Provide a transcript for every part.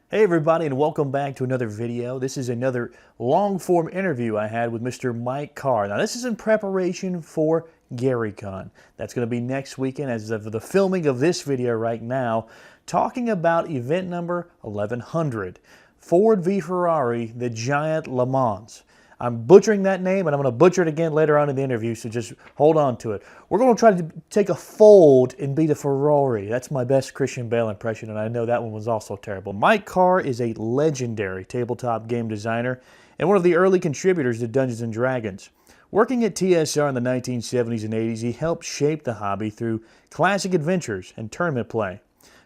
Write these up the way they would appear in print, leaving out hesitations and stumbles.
Hey everybody, and welcome back to another video. This is another long form interview I had with Mr. Mike Carr. Now this is in preparation for GaryCon. That's going to be next weekend as of the filming of this video right now, talking about event number 1100, Ford v Ferrari, the Giant Le Mans. I'm butchering that name, and I'm going to butcher it again later on in the interview, so just hold on to it. We're going to try to take a Ford and beat a Ferrari. That's my best Christian Bale impression, and I know that one was also terrible. Mike Carr is a legendary tabletop game designer and one of the early contributors to Dungeons & Dragons. Working at TSR in the 1970s and 80s, he helped shape the hobby through classic adventures and tournament play.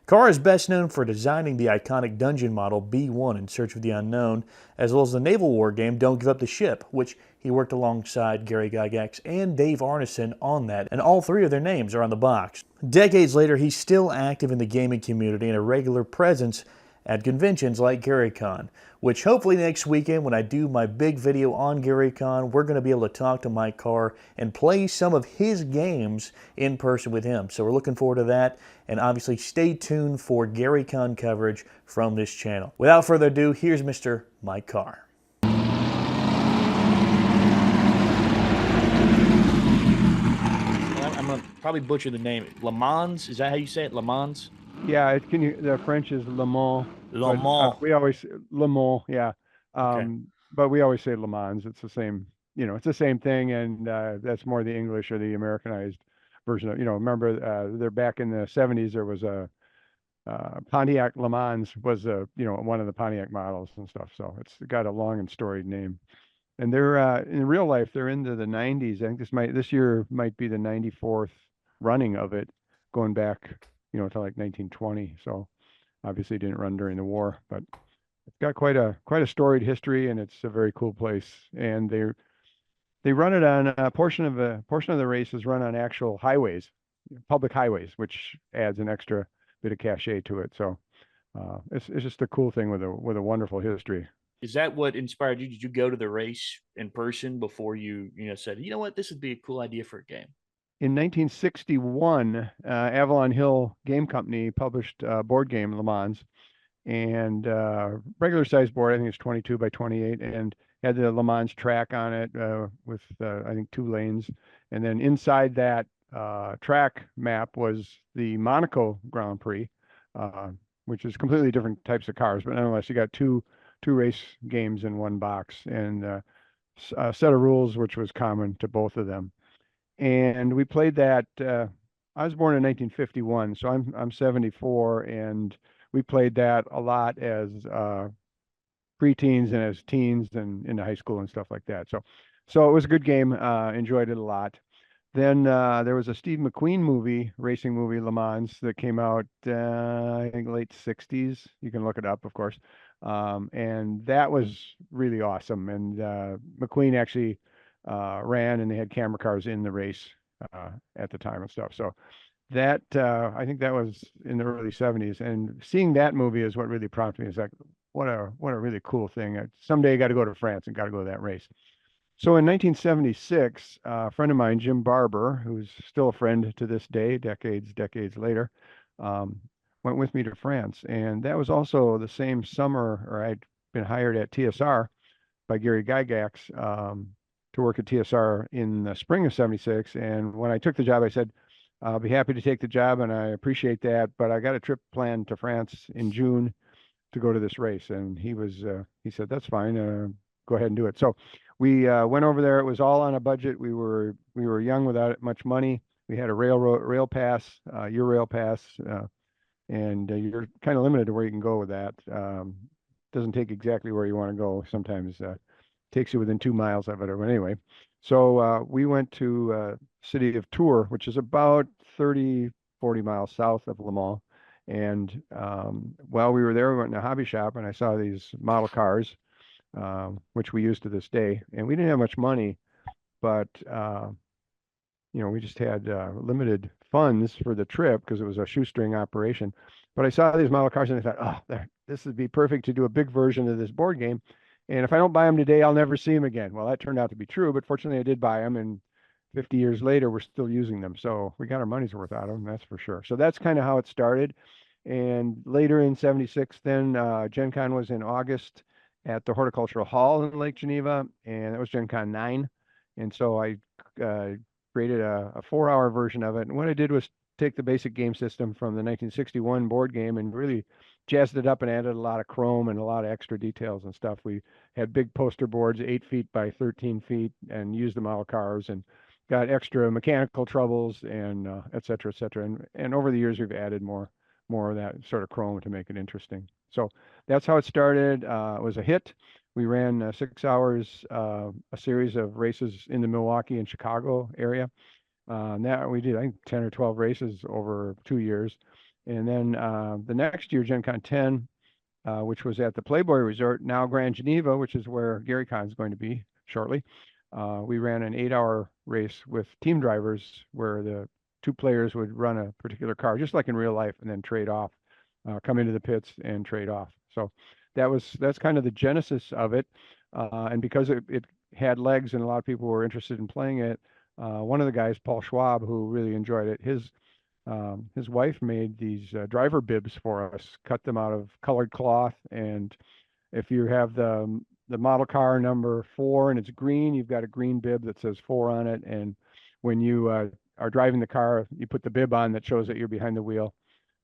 Carr is best known for designing the iconic dungeon model B1 in Search of the Unknown, as well as the naval war game Don't Give Up the Ship, which he worked alongside Gary Gygax and Dave Arneson on that, and all three of their names are on the box. Decades later, he's still active in the gaming community and a regular presence at conventions like GaryCon, which hopefully next weekend when I do my big video on GaryCon, we're going to be able to talk to Mike Carr and play some of his games in person with him. So we're looking forward to that, and obviously stay tuned for GaryCon coverage from this channel. Without further ado, here's Mr. Mike Carr. I'm going to probably butcher the name. Le Mans, is that how you say it? Le Mans? Yeah, the French is Le Mans, Le but Mans. we always Le Mans, yeah. Okay. But we always say Le Mans. It's the same, it's the same thing, and that's more the English or the Americanized version of, remember they're back in the 70s. There was a Pontiac Le Mans was one of the Pontiac models and stuff. So it's got a long and storied name. And they're in real life they're into the 90s. I think this year might be the 94th running of it, going back to like 1920. So obviously it didn't run during the war, but it's got quite a storied history, and it's a very cool place. And they run it on a portion of the race is run on actual highways, public highways, which adds an extra bit of cachet to it. So it's just a cool thing with a wonderful history. Is that what inspired you? Did you go to the race in person before you said, you know what, this would be a cool idea for a game? In 1961, Avalon Hill Game Company published a board game, Le Mans, and regular size board. I think it's 22 by 28, and had the Le Mans track on it with I think 2 lanes. And then inside that track map was the Monaco Grand Prix, uh, which is completely different types of cars, but nonetheless, you got two race games in one box, and a set of rules which was common to both of them. And we played that. I was born in 1951, so I'm 74, and we played that a lot as preteens and as teens and into high school and stuff like that. So it was a good game. Enjoyed it a lot. Then there was a Steve McQueen movie, racing movie, Le Mans, that came out I think late 60s. You can look it up, of course. And that was really awesome. And McQueen actually ran, and they had camera cars in the race at the time and stuff. So that I think that was in the early 70s. And seeing that movie is what really prompted me. It's like, what a really cool thing. Someday I got to go to France and got to go to that race. So in 1976, a friend of mine, Jim Barber, who's still a friend to this day, decades later, um, went with me to France. And that was also the same summer, or I'd been hired at TSR by Gary Gygax to work at TSR in the spring of 76. And when I took the job, I said, I'll be happy to take the job, and I appreciate that, but I got a trip planned to France in June to go to this race. And he said, that's fine. Go ahead and do it. So we went over there. It was all on a budget. We were young without much money. We had a rail pass, your rail pass, and you're kind of limited to where you can go with that. Doesn't take exactly where you want to go. Sometimes takes you within 2 miles of it. Or anyway, so we went to city of Tours, which is about 30, 40 miles south of Le Mans. And while we were there, we went in a hobby shop, and I saw these model cars, which we use to this day. And we didn't have much money, but we just had limited funds for the trip because it was a shoestring operation. But I saw these model cars, and I thought, oh, this would be perfect to do a big version of this board game. And if I don't buy them today, I'll never see them again. Well, that turned out to be true, but fortunately, I did buy them, and 50 years later, we're still using them. So we got our money's worth out of them, that's for sure. So that's kind of how it started. And later in 76, then Gen Con was in August at the Horticultural Hall in Lake Geneva, and that was Gen Con 9. And so I uh, created a 4-hour version of it. And what I did was take the basic game system from the 1961 board game and really jazzed it up and added a lot of chrome and a lot of extra details and stuff. We had big poster boards, 8 feet by 13 feet, and used the model cars and got extra mechanical troubles and et cetera, et cetera. And over the years, we've added more of that sort of chrome to make it interesting. So that's how it started. It was a hit. We ran 6 hours, a series of races in the Milwaukee and Chicago area. That we did, I think, 10 or 12 races over 2 years. And then the next year, Gen Con 10, which was at the Playboy Resort, now Grand Geneva, which is where Gary Con is going to be shortly. We ran an 8-hour race with team drivers where the two players would run a particular car, just like in real life, and then trade off, come into the pits and trade off. So that's kind of the genesis of it. And because it had legs and a lot of people were interested in playing it, one of the guys, Paul Schwab, who really enjoyed it, his wife made these driver bibs for us, cut them out of colored cloth. And if you have the model car number 4 and it's green, you've got a green bib that says 4 on it. And when you are driving the car, you put the bib on that shows that you're behind the wheel.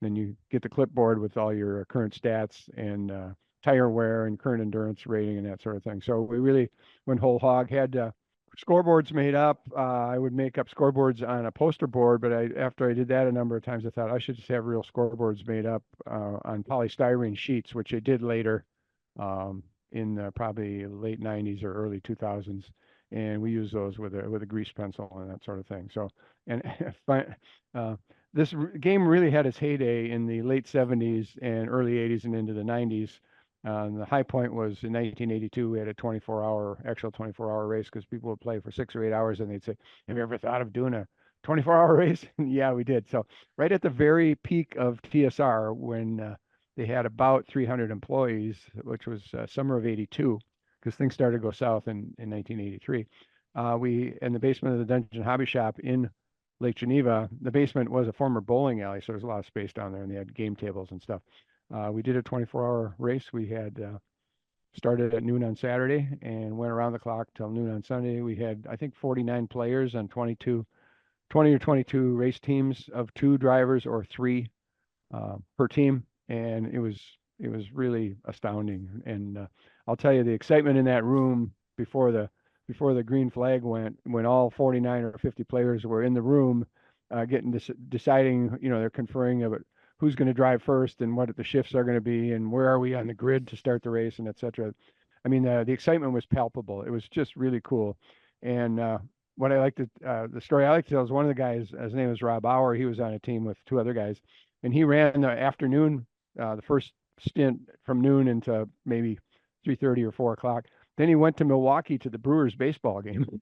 Then you get the clipboard with all your current stats and tire wear and current endurance rating and that sort of thing. So we really went whole hog. Had scoreboards made up. I would make up scoreboards on a poster board, but after I did that a number of times, I thought I should just have real scoreboards made up on polystyrene sheets, which I did later in probably late 90s or early 2000s. And we use those with a grease pencil and that sort of thing. So, and this game really had its heyday in the late 70s and early 80s and into the 90s. The high point was in 1982. We had a 24-hour race because people would play for 6 or 8 hours and they'd say, "Have you ever thought of doing a 24-hour race?" Yeah, we did. So right at the very peak of TSR, when they had about 300 employees, which was summer of '82, because things started to go south in 1983. We in the basement of the Dungeon Hobby Shop in Lake Geneva. The basement was a former bowling alley, so there's a lot of space down there, and they had game tables and stuff. We did a 24-hour race. We had started at noon on Saturday and went around the clock till noon on Sunday. We had, I think, 49 players on 20 or 22 race teams of 2 drivers or 3 per team, and it was really astounding. And I'll tell you, the excitement in that room before the green flag went, when all 49 or 50 players were in the room, deciding, they're conferring about who's going to drive first and what the shifts are going to be and where are we on the grid to start the race and et cetera. I mean, the excitement was palpable. It was just really cool. And what I like to, the story I like to tell is one of the guys, his name was Rob Bauer. He was on a team with 2 other guys, and he ran the afternoon, the first stint from noon into maybe 3:30 or 4 o'clock. Then he went to Milwaukee to the Brewers baseball game,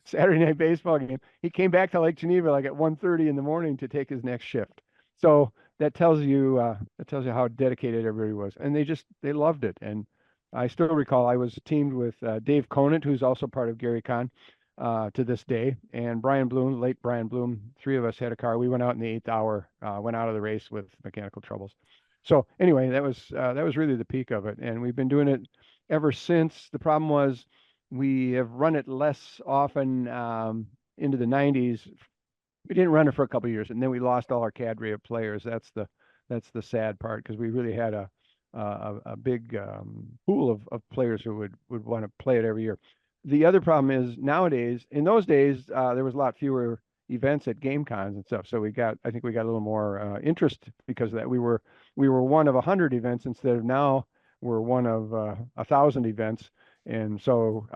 Saturday night baseball game. He came back to Lake Geneva like at 1:30 in the morning to take his next shift. So that tells you how dedicated everybody was, and they loved it. And I still recall I was teamed with Dave Conant, who's also part of Gary Con to this day, and Brian Bloom, late Brian Bloom. 3 of us had a car. We went out in the 8th hour, went out of the race with mechanical troubles. So anyway, that was really the peak of it, and we've been doing it ever since. The problem was we have run it less often into the 90s. We didn't run it for a couple of years, and then we lost all our cadre of players. That's the sad part, because we really had a big pool of players who would want to play it every year. The other problem is nowadays, in those days, there was a lot fewer events at game cons and stuff. So I think we got a little more interest because of that. We were one of 100 events instead of now we're one of 1,000 events. And so,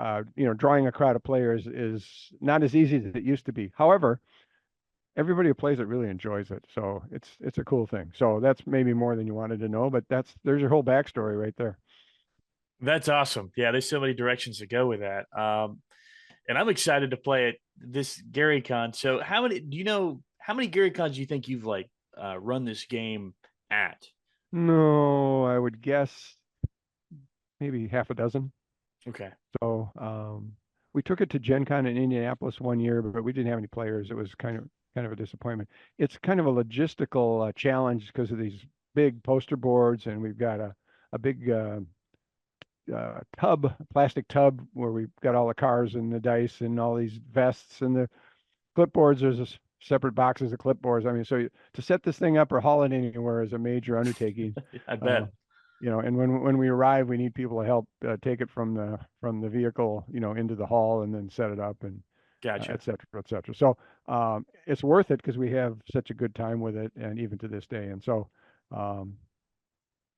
drawing a crowd of players is not as easy as it used to be. However, everybody who plays it really enjoys it. So it's a cool thing. So that's maybe more than you wanted to know, but there's your whole backstory right there. That's awesome. Yeah, there's so many directions to go with that. And I'm excited to play it this Gary Con. So how many Gary Cons do you think you've run this game at? No, I would guess maybe half a dozen. Okay. So we took it to Gen Con in Indianapolis one year, but we didn't have any players. It was kind of a disappointment. It's kind of a logistical challenge because of these big poster boards, and we've got a big plastic tub where we've got all the cars and the dice and all these vests and the clipboards. There's separate boxes of clipboards. I mean, so to set this thing up or haul it anywhere is a major undertaking. I Uh, bet. and when we arrive, we need people to help take it from the vehicle, into the hall and then set it up and Gotcha. et cetera, et cetera. So it's worth it because we have such a good time with it, and even to this day. And so um,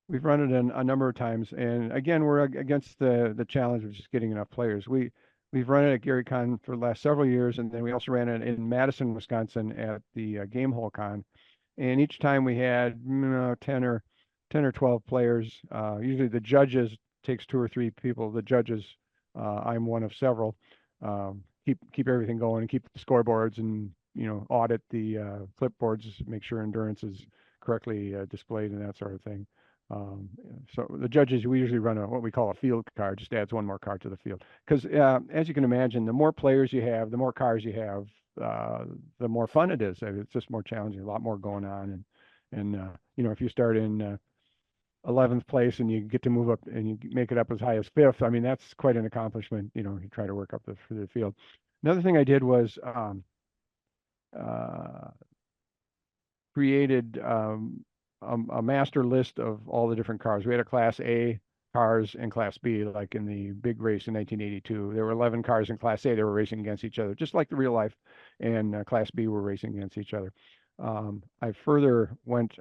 we've run it a number of times, and again, we're against the challenge of just getting enough players. We've run it at GaryCon for the last several years, and then we also ran it in Madison, Wisconsin at the Game Hole Con. And each time we had 10 or 12 players. Usually the judges takes two or three people. The judges, I'm one of several. Keep everything going and keep the scoreboards and audit the clipboards, make sure endurance is correctly displayed and that sort of thing. Um, so the judges, we usually run what we call a field card, just adds one more card to the field. Because as you can imagine, the more players you have, the more cars you have, the more fun it is. It's just more challenging, a lot more going on. And if you start in 11th place and you get to move up and you make it up as high as fifth, I mean, that's quite an accomplishment. You try to work up the field. Another thing I did was uh, created a master list of all the different cars. We had a Class A cars and Class B, like in the big race in 1982. There were 11 cars in Class A. They were racing against each other, just like the real life, and Class B were racing against each other. I further went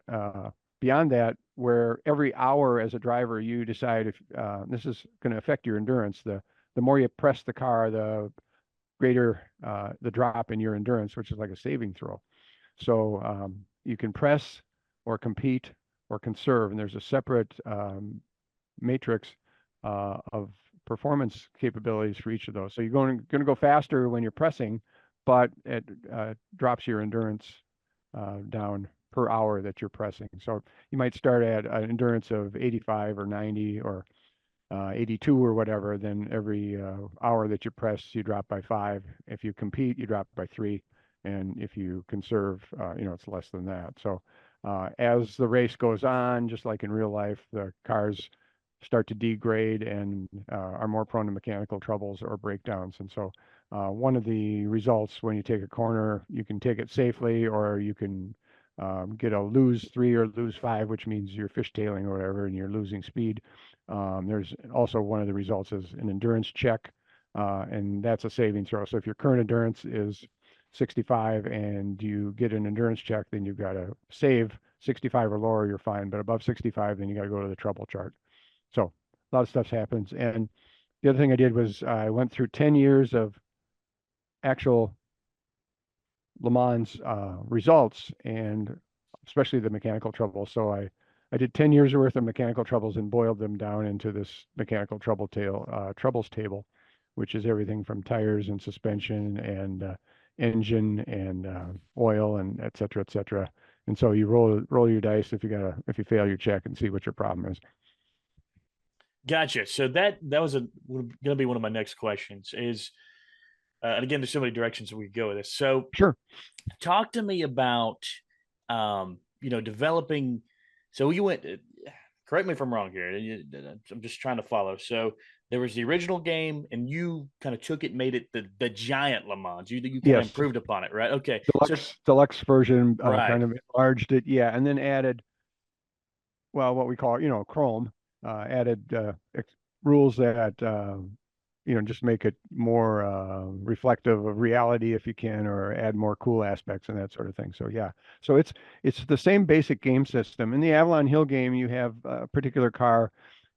beyond that, where every hour as a driver, you decide if this is going to affect your endurance. The more you press the car, the greater the drop in your endurance, which is like a saving throw. So you can press or compete or conserve, and there's a separate matrix of performance capabilities for each of those. So you're going to go faster when you're pressing, but it drops your endurance down per hour that you're pressing. So you might start at an endurance of 85 or 90 or 82 or whatever. Then every hour that you press, you drop by 5. If you compete, you drop by 3. And if you conserve, it's less than that. So as the race goes on, just like in real life, the cars start to degrade and are more prone to mechanical troubles or breakdowns. And so one of the results when you take a corner, you can take it safely, or you can get a lose 3 or lose 5, which means you're fishtailing or whatever, and you're losing speed. There's also one of the results is an endurance check, and that's a saving throw. So if your current endurance is 65 and you get an endurance check, then you've got to save 65 or lower, you're fine. But above 65, then you got to go to the trouble chart. So a lot of stuff happens. And the other thing I did was I went through 10 years of actual Le Mans results, and especially the mechanical trouble. So I did 10 years worth of mechanical troubles and boiled them down into this mechanical troubles table, which is everything from tires and suspension and engine and oil and et cetera, et cetera. And so you roll your dice if you fail your check and see what your problem is. Gotcha. So that was going to be one of my next questions is, and again, there's so many directions we could go with this. So Sure. talk to me about, developing. So you went, correct me if I'm wrong here. I'm just trying to follow. So there was the original game, and you kind of took it, made it the giant Le Mans. You kind of Yes. improved upon it, right? Okay. So Deluxe version, right. kind of enlarged it. Yeah. And then added, well, what we call, Chrome, added rules that, just make it more reflective of reality if you can, or add more cool aspects and that sort of thing. So yeah, so it's the same basic game system. In the Avalon Hill game, you have a particular car,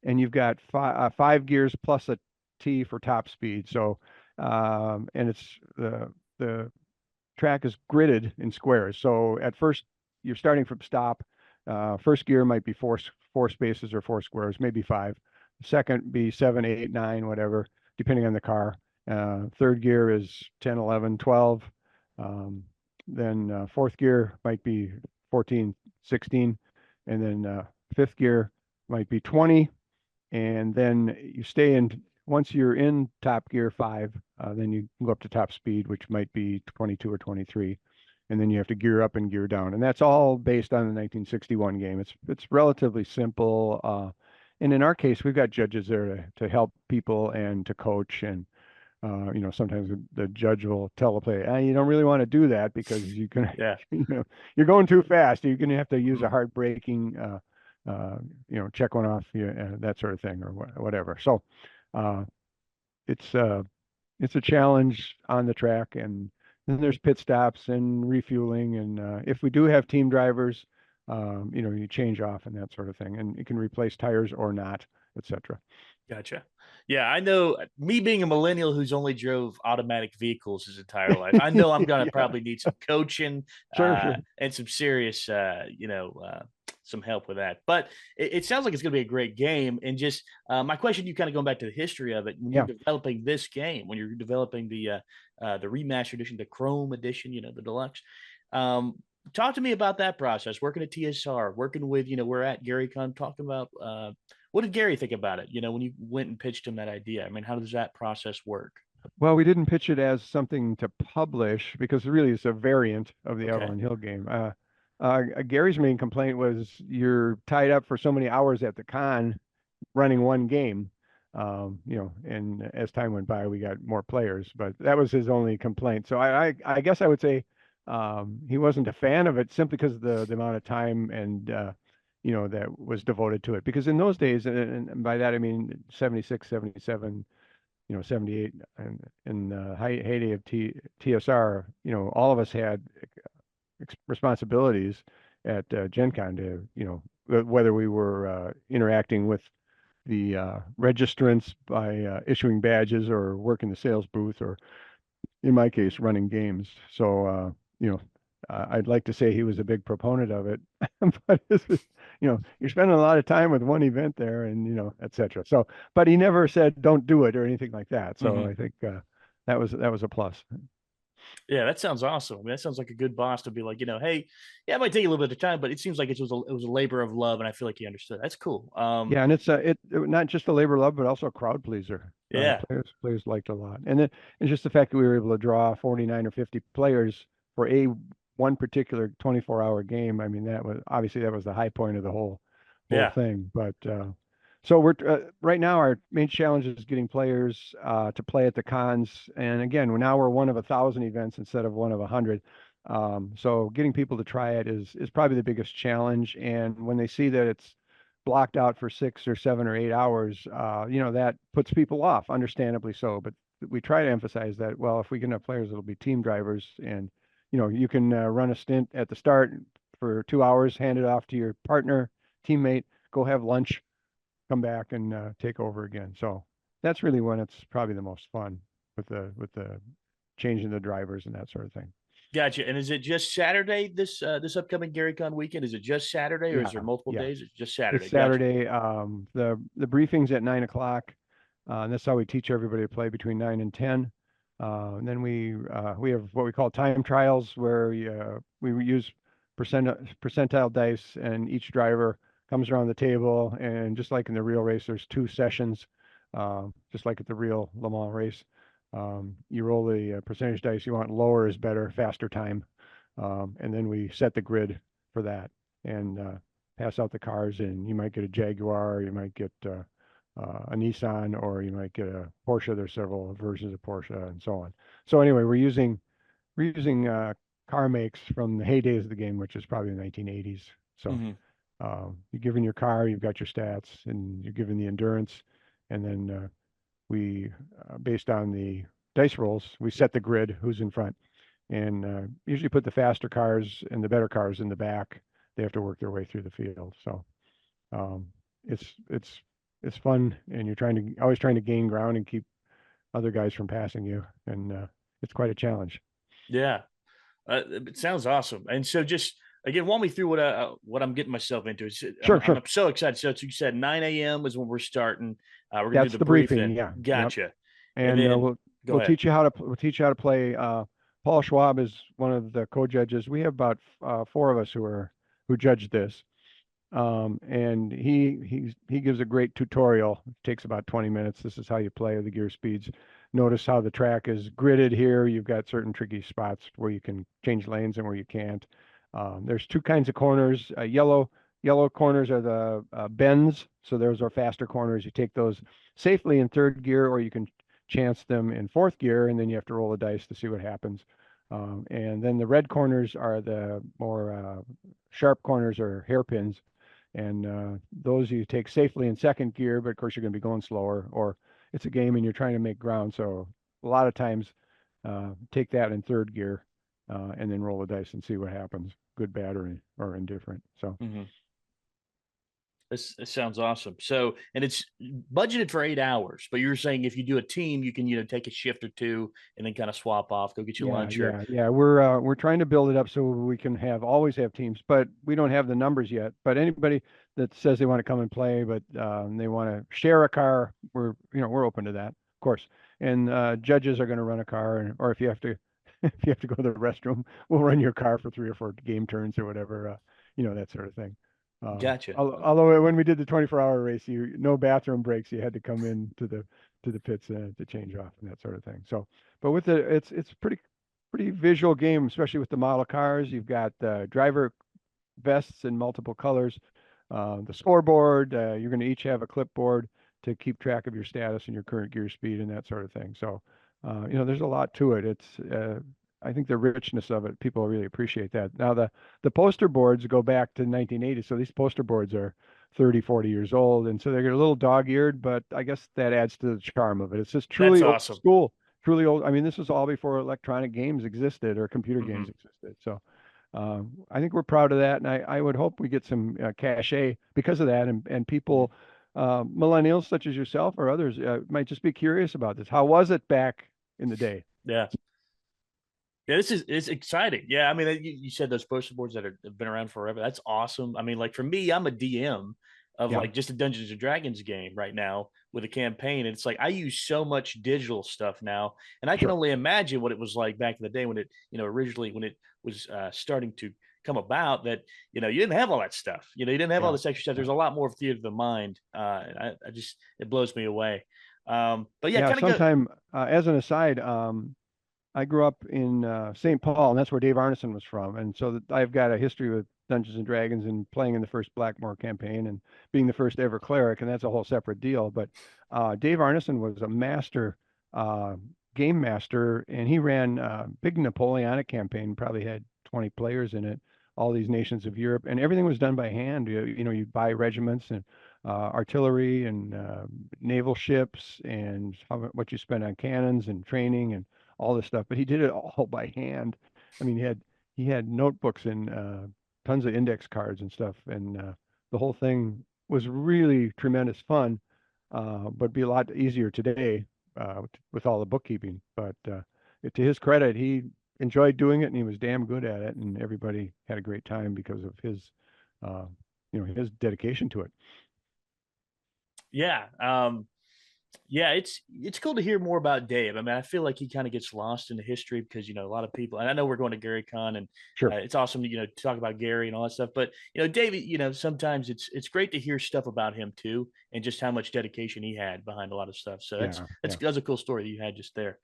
and you've got 5 gears plus a T for top speed. So and it's the track is gridded in squares. So at first, you're starting from stop. First gear might be four spaces or 4 squares, maybe 5. Second be 7, 8, 9, whatever, depending on the car. Third gear is 10, 11, 12. Then fourth gear might be 14, 16. And then fifth gear might be 20. And then you stay in, once you're in top gear 5, then you go up to top speed, which might be 22 or 23. and then you have to gear up and gear down. And that's all based on the 1961 game. It's relatively simple. And in our case, we've got judges there to help people and to coach. And sometimes the judge will tell the player, you don't really want to do that because you can, Yeah. you're going too fast. You're going to have to use a Mhm. hard braking, check one off, that sort of thing, or whatever. So, uh, it's uh, it's a challenge on the track, and then there's pit stops and refueling, and if we do have team drivers, you change off and that sort of thing, and you can replace tires or not, etc. Gotcha. Yeah, I know me being a millennial who's only drove automatic vehicles his entire life. I know I'm gonna Yeah, probably need some coaching sure. and some serious, some help with that. But it sounds like it's gonna be a great game. And just my question, you kind of going back to the history of it. When you're Yeah. developing this game, when you're developing the remastered edition, the Chrome edition, the deluxe. Um, Talk to me about that process. Working at TSR, working with we're at GaryCon, talking about. What did Gary think about it? When you went and pitched him that idea, I mean, how does that process work? Well, we didn't pitch it as something to publish because really it's a variant of the Okay. Avalon Hill game. Gary's main complaint was you're tied up for so many hours at the con running one game. And as time went by, we got more players, but that was his only complaint. So I guess I would say he wasn't a fan of it simply because of the amount of time and that was devoted to it. Because in those days, and by that I mean 76, 77, 78, and in the heyday of TSR, all of us had responsibilities at Gen Con to, whether we were interacting with the registrants by issuing badges or working the sales booth or in my case running games. So I'd like to say he was a big proponent of it, but you're spending a lot of time with one event there, and etc. So, but he never said don't do it or anything like that. So Hmm. I think that was a plus. Yeah, that sounds awesome. I mean, that sounds like a good boss to be like, hey, yeah, it might take a little bit of time, but it seems like it was a labor of love, and I feel like he understood. That's cool. Yeah, and it not just a labor of love, but also a crowd pleaser. Yeah, Players liked a lot, and it's just the fact that we were able to draw 49 or 50 players for one particular 24-hour game. I mean, that was the high point of the whole yeah, thing. But so we're right now our main challenge is getting players to play at the cons, and again, now we're one of 1,000 events instead of one of 100. So getting people to try it is probably the biggest challenge, and when they see that it's blocked out for 6 or 7 or 8 hours, that puts people off, understandably so. But we try to emphasize that, well, if we can have players, it'll be team drivers, and you can run a stint at the start for 2 hours, hand it off to your partner, teammate, go have lunch, come back and take over again. So that's really when it's probably the most fun with the changing the drivers and that sort of thing. gotcha. And is it just Saturday this upcoming GaryCon weekend? Is it just Saturday, or is Yeah, there multiple yeah. days? It's just It's Saturday. Gotcha. Saturday. The briefing's at 9 o'clock. And that's how we teach everybody to play between 9 and 10. And then we have what we call time trials, where we use percentile dice, and each driver comes around the table, and just like in the real race, there's 2 sessions, just like at the real Le Mans race. You roll the percentage dice you want. Lower is better, faster time, and then we set the grid for that, and pass out the cars, and you might get a Jaguar, you might get a Nissan, or you might get a Porsche. There's several versions of Porsche and so on. So anyway, we're using car makes from the heydays of the game, which is probably the 1980s. So Hmm. you're given your car, you've got your stats, and you're given the endurance, and then based on the dice rolls, we set the grid, who's in front, and usually put the faster cars and the better cars in the back. They have to work their way through the field. So um, it's fun, and you're always trying to gain ground and keep other guys from passing you, and it's quite a challenge. Yeah. It sounds awesome. And so, just again, walk me through what I'm getting myself into. I'm, Sure, I'm sure. so excited. So you said 9 a.m. is when we're starting. We're gonna do That's the the briefing. briefing. Yeah, yep. Gotcha. And And then go we'll ahead. teach you how to play. Paul Schwab is one of the co-judges. We have about 4 of us who judge this. And he gives a great tutorial. It takes about 20 minutes. This is how you play the gear speeds. notice how the track is gridded here. You've got certain tricky spots where you can change lanes and where you can't. There's two kinds of corners. Yellow corners are the bends, so those are faster corners. You take those safely in third gear, or you can chance them in fourth gear, and then you have to roll the dice to see what happens. And then the red corners are the more sharp corners or hairpins, and those you take safely in second gear, but of course you're going to be going slower, or it's a game and you're trying to make ground. So a lot of times, take that in third gear, and then roll the dice and see what happens, good, bad, or indifferent. So. Hmm. This sounds awesome. So, and it's budgeted for 8 hours, but you're saying if you do a team, you can, take a shift or two and then kind of swap off, go get your lunch or. Yeah. We're trying to build it up so we can always have teams, but we don't have the numbers yet. But anybody that says they want to come and play, but they want to share a car, we're open to that, of course. And judges are going to run a car, or if you have to, if you have to go to the restroom, we'll run your car for 3 or 4 game turns or whatever, that sort of thing. Gotcha. Although when we did the 24-hour race, no bathroom breaks. You had to come in to the pits to change off and that sort of thing. So, but with it's pretty visual game, especially with the model cars. You've got driver vests in multiple colors, the scoreboard. You're going to each have a clipboard to keep track of your status and your current gear speed and that sort of thing. So, there's a lot to it. I think the richness of it, people really appreciate that. Now the poster boards go back to 1980, so these poster boards are 30, 40 years old, and so they're a little dog-eared, but I guess that adds to the charm of it. It's just That's truly old awesome. school, truly old. I mean, this was all before electronic games existed or computer Hmm. games existed. So I think we're proud of that, and I would hope we get some cachet because of that, and people, millennials such as yourself or others, might just be curious about this. How was it back in the day? Yeah. Yeah, it's exciting. Yeah, I mean, you said those poster boards that have been around forever. That's awesome. I mean, like for me, I'm a DM of Yeah, like just a Dungeons and Dragons game right now with a campaign. And it's like I use so much digital stuff now, and I can sure. only imagine what it was like back in the day when it, originally when it was starting to come about. That you didn't have all that stuff. You didn't have all Yeah. this extra stuff. Yeah. There's a lot more of theater of the mind. I just it blows me away. But yeah, Yeah, kind of go. sometime as an aside, I grew up in St. Paul, and that's where Dave Arneson was from. And so I've got a history with Dungeons and Dragons and playing in the first Blackmore campaign and being the first ever cleric, and that's a whole separate deal. But Dave Arneson was a master uh, game master, and he ran a big Napoleonic campaign, probably had 20 players in it, all these nations of Europe, and everything was done by hand. You buy regiments and artillery and naval ships and what you spend on cannons and training and all this stuff, but he did it all by hand. I mean, he had notebooks and tons of index cards and stuff, and the whole thing was really tremendous fun. But it'd be a lot easier today with all the bookkeeping. But to his credit, he enjoyed doing it, and he was damn good at it, and everybody had a great time because of uh, his dedication to it. Yeah. Yeah, it's cool to hear more about Dave. I mean, I feel like he kind of gets lost in the history because a lot of people, and I know we're going to Gary Con, and Sure. it's awesome to to talk about Gary and all that stuff. But Dave, sometimes it's great to hear stuff about him too, and just how much dedication he had behind a lot of stuff. So that's Yeah. that's Yeah. that's a cool story that you had just there.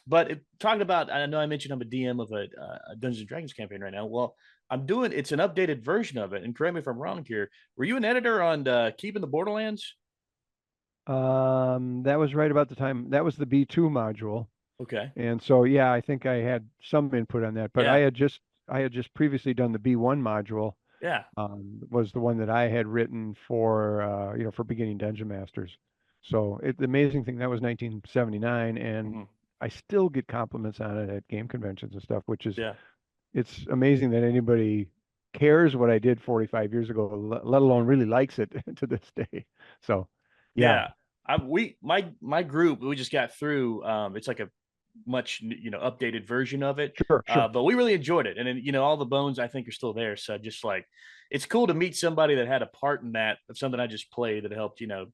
But talking about, I know I mentioned I'm a DM of a Dungeons and Dragons campaign right now. Well, it's an updated version of it. And correct me if I'm wrong here. Were you an editor on Keeping the Borderlands? That was right about the time. That was the B2 module. Okay. And so, yeah, I think I had some input on that, but Yeah. I had just previously done the B1 module, Yeah. was the one that I had written for, for beginning dungeon masters. So the amazing thing, that was 1979, and Mhm. I still get compliments on it at game conventions and stuff, which is, Yeah. it's amazing that anybody cares what I did 45 years ago, let alone really likes it to this day. So, yeah, Yeah. My group, we just got through, it's like a much updated version of it. sure, sure. But we really enjoyed it. And then all the bones I think are still there. So just like it's cool to meet somebody that had a part in that of something I just played that helped, you know,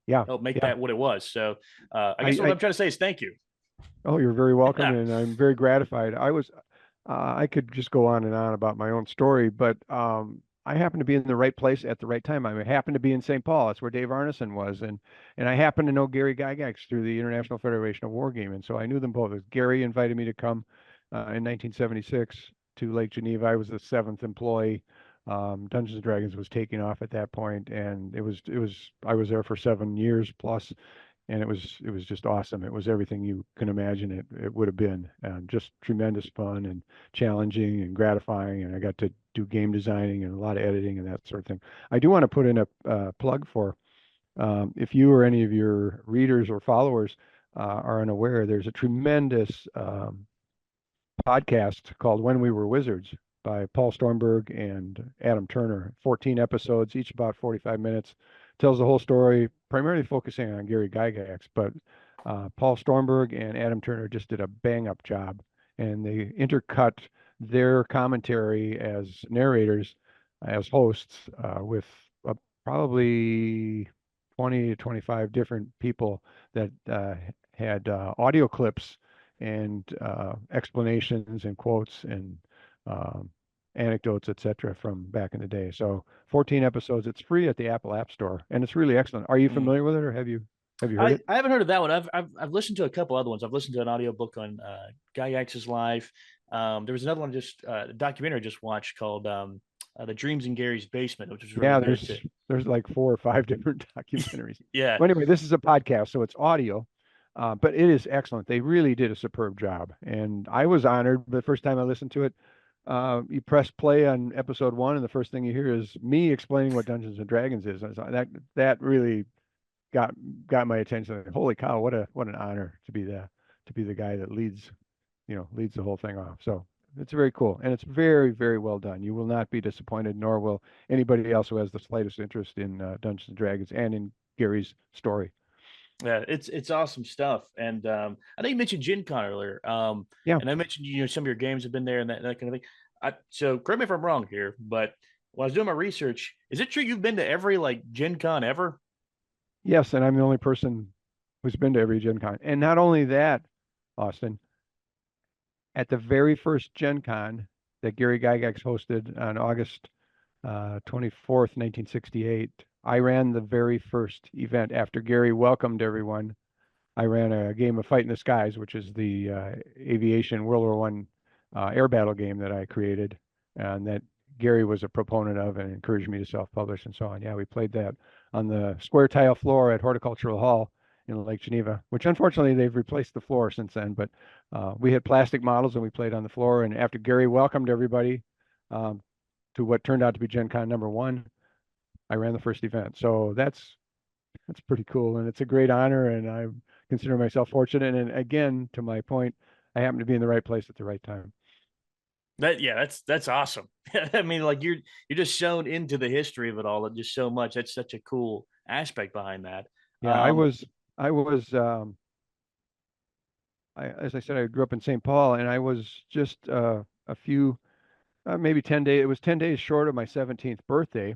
Yeah, help make yeah. that what it was. So I I, guess what I I'm trying to say is thank you. Oh, you're very welcome, Yeah. and I'm very gratified. I could just go on and on about my own story, but I happened to be in the right place at the right time. I happened to be in St. Paul. That's where Dave Arneson was, and I happened to know Gary Gygax through the International Federation of Wargaming, so I knew them both. Gary invited me to come in 1976 to Lake Geneva. I was the seventh employee. Dungeons and Dragons was taking off at that point, and I was there for 7 years plus, and it was just awesome. It was everything you can imagine it would have been, and just tremendous fun and challenging and gratifying. And I got to do game designing and a lot of editing and that sort of thing. I do want to put in a plug for if you or any of your readers or followers are unaware, there's a tremendous podcast called When We Were Wizards by Paul Stormberg and Adam Turner. 14 episodes, each about 45 minutes. Tells the whole story, primarily focusing on Gary Gygax, but Paul Stormberg and Adam Turner just did a bang up job, and they intercut their commentary as narrators, as hosts, with probably 20 to 25 different people that had audio clips and explanations and quotes and um, anecdotes, etc., from back in the day. So 14 episodes. It's free at the Apple App Store, and it's really excellent. Are you Mm. familiar with it, or have you heard it? I haven't heard of that one. I've listened to a couple other ones. I've listened to an audiobook on Gygax's life. There was another one just a documentary I just watched called The Dreams in Gary's Basement, which was really Yeah, good too. there's like 4 or 5 different documentaries. Yeah. Well, anyway, this is a podcast, so it's audio, but it is excellent. They really did a superb job, and I was honored. The first time I listened to it, you press play on episode 1, and the first thing you hear is me explaining what Dungeons and Dragons is. And that really got got my attention. Like, holy cow, what an honor to be the guy that leads the whole thing off. So it's very cool, and it's very, very well done. You will not be disappointed, nor will anybody else who has the slightest interest in Dungeons and Dragons and in Gary's story. Yeah, it's awesome stuff. And I know you mentioned Gen Con earlier. Yeah. And I mentioned some of your games have been there and that kind of thing. So correct me if I'm wrong here, but when I was doing my research, is it true you've been to every like Gen Con ever? Yes, and I'm the only person who's been to every Gen Con. And not only that, Austin, at the very first Gen Con that Gary Gygax hosted on August 24th, 1968, I ran the very first event after Gary welcomed everyone. I ran a game of Fight in the Skies, which is the aviation World War One air battle game that I created, and that Gary was a proponent of and encouraged me to self-publish and so on. Yeah, we played that on the square tile floor at Horticultural Hall in Lake Geneva, which unfortunately they've replaced the floor since then. But we had plastic models and we played on the floor. And after Gary welcomed everybody um, to what turned out to be Gen Con #1, I ran the first event. So that's pretty cool, and it's a great honor, and I consider myself fortunate. And again, to my point, I happen to be in the right place at the right time. That's awesome. I mean, like you're just shown into the history of it all, and just so much. That's such a cool aspect behind that. Yeah, I was, as I said, I grew up in St. Paul, and I was just a few, maybe 10 days. It was 10 days short of my 17th birthday,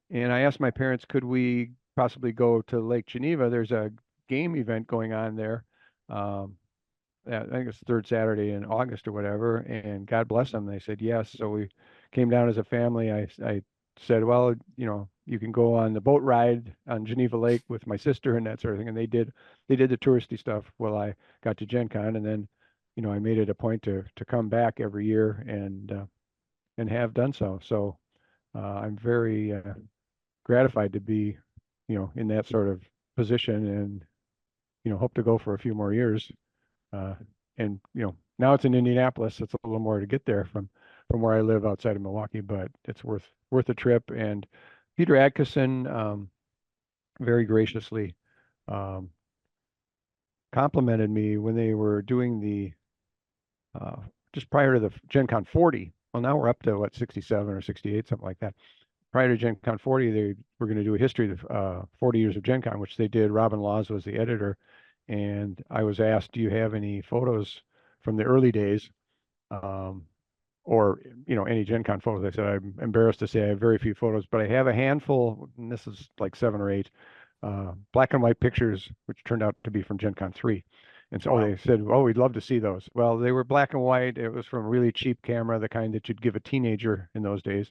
and I asked my parents, could we possibly go to Lake Geneva? There's a game event going on there. Um, I think it's the third Saturday in August or whatever, and God bless them, they said yes. So we came down as a family. I said, well, you can go on the boat ride on Geneva Lake with my sister and that sort of thing. And they did the touristy stuff while I got to Gen Con, and then, I made it a point to come back every year and have done so. So I'm very gratified to be, in that sort of position, and hope to go for a few more years. Uh, and now it's in Indianapolis. It's a little more to get there from where I live outside of Milwaukee, but it's worth a trip. And Peter Adkison very graciously um, complimented me when they were doing the just prior to the Gen Con 40. Well, now we're up to what, 67 or 68, something like that. Prior to Gen Con 40, they were going to do a history of 40 years of Gen Con, which they did. Robin Laws was the editor. And I was asked, do you have any photos from the early days? Or, any Gen Con photos. I said, I'm embarrassed to say I have very few photos, but I have a handful, and this is like 7 or 8, black and white pictures, which turned out to be from Gen Con 3. And so Wow. they said, oh, we'd love to see those. Well, they were black and white. It was from a really cheap camera, the kind that you'd give a teenager in those days.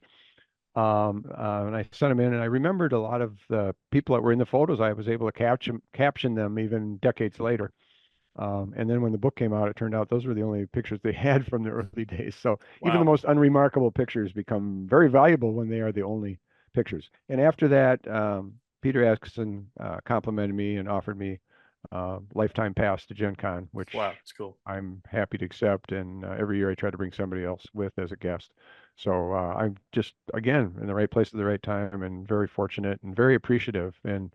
And I sent them in, and I remembered a lot of the people that were in the photos. I was able to caption them even decades later. And then when the book came out, it turned out those were the only pictures they had from the early days. So even the Wow. most unremarkable pictures become very valuable when they are the only pictures. And after that, Peter Atkinson complimented me and offered me lifetime pass to Gen Con, Wow, which that's cool. I'm happy to accept. And every year I try to bring somebody else with as a guest. So I'm just, again, in the right place at the right time and very fortunate and very appreciative. And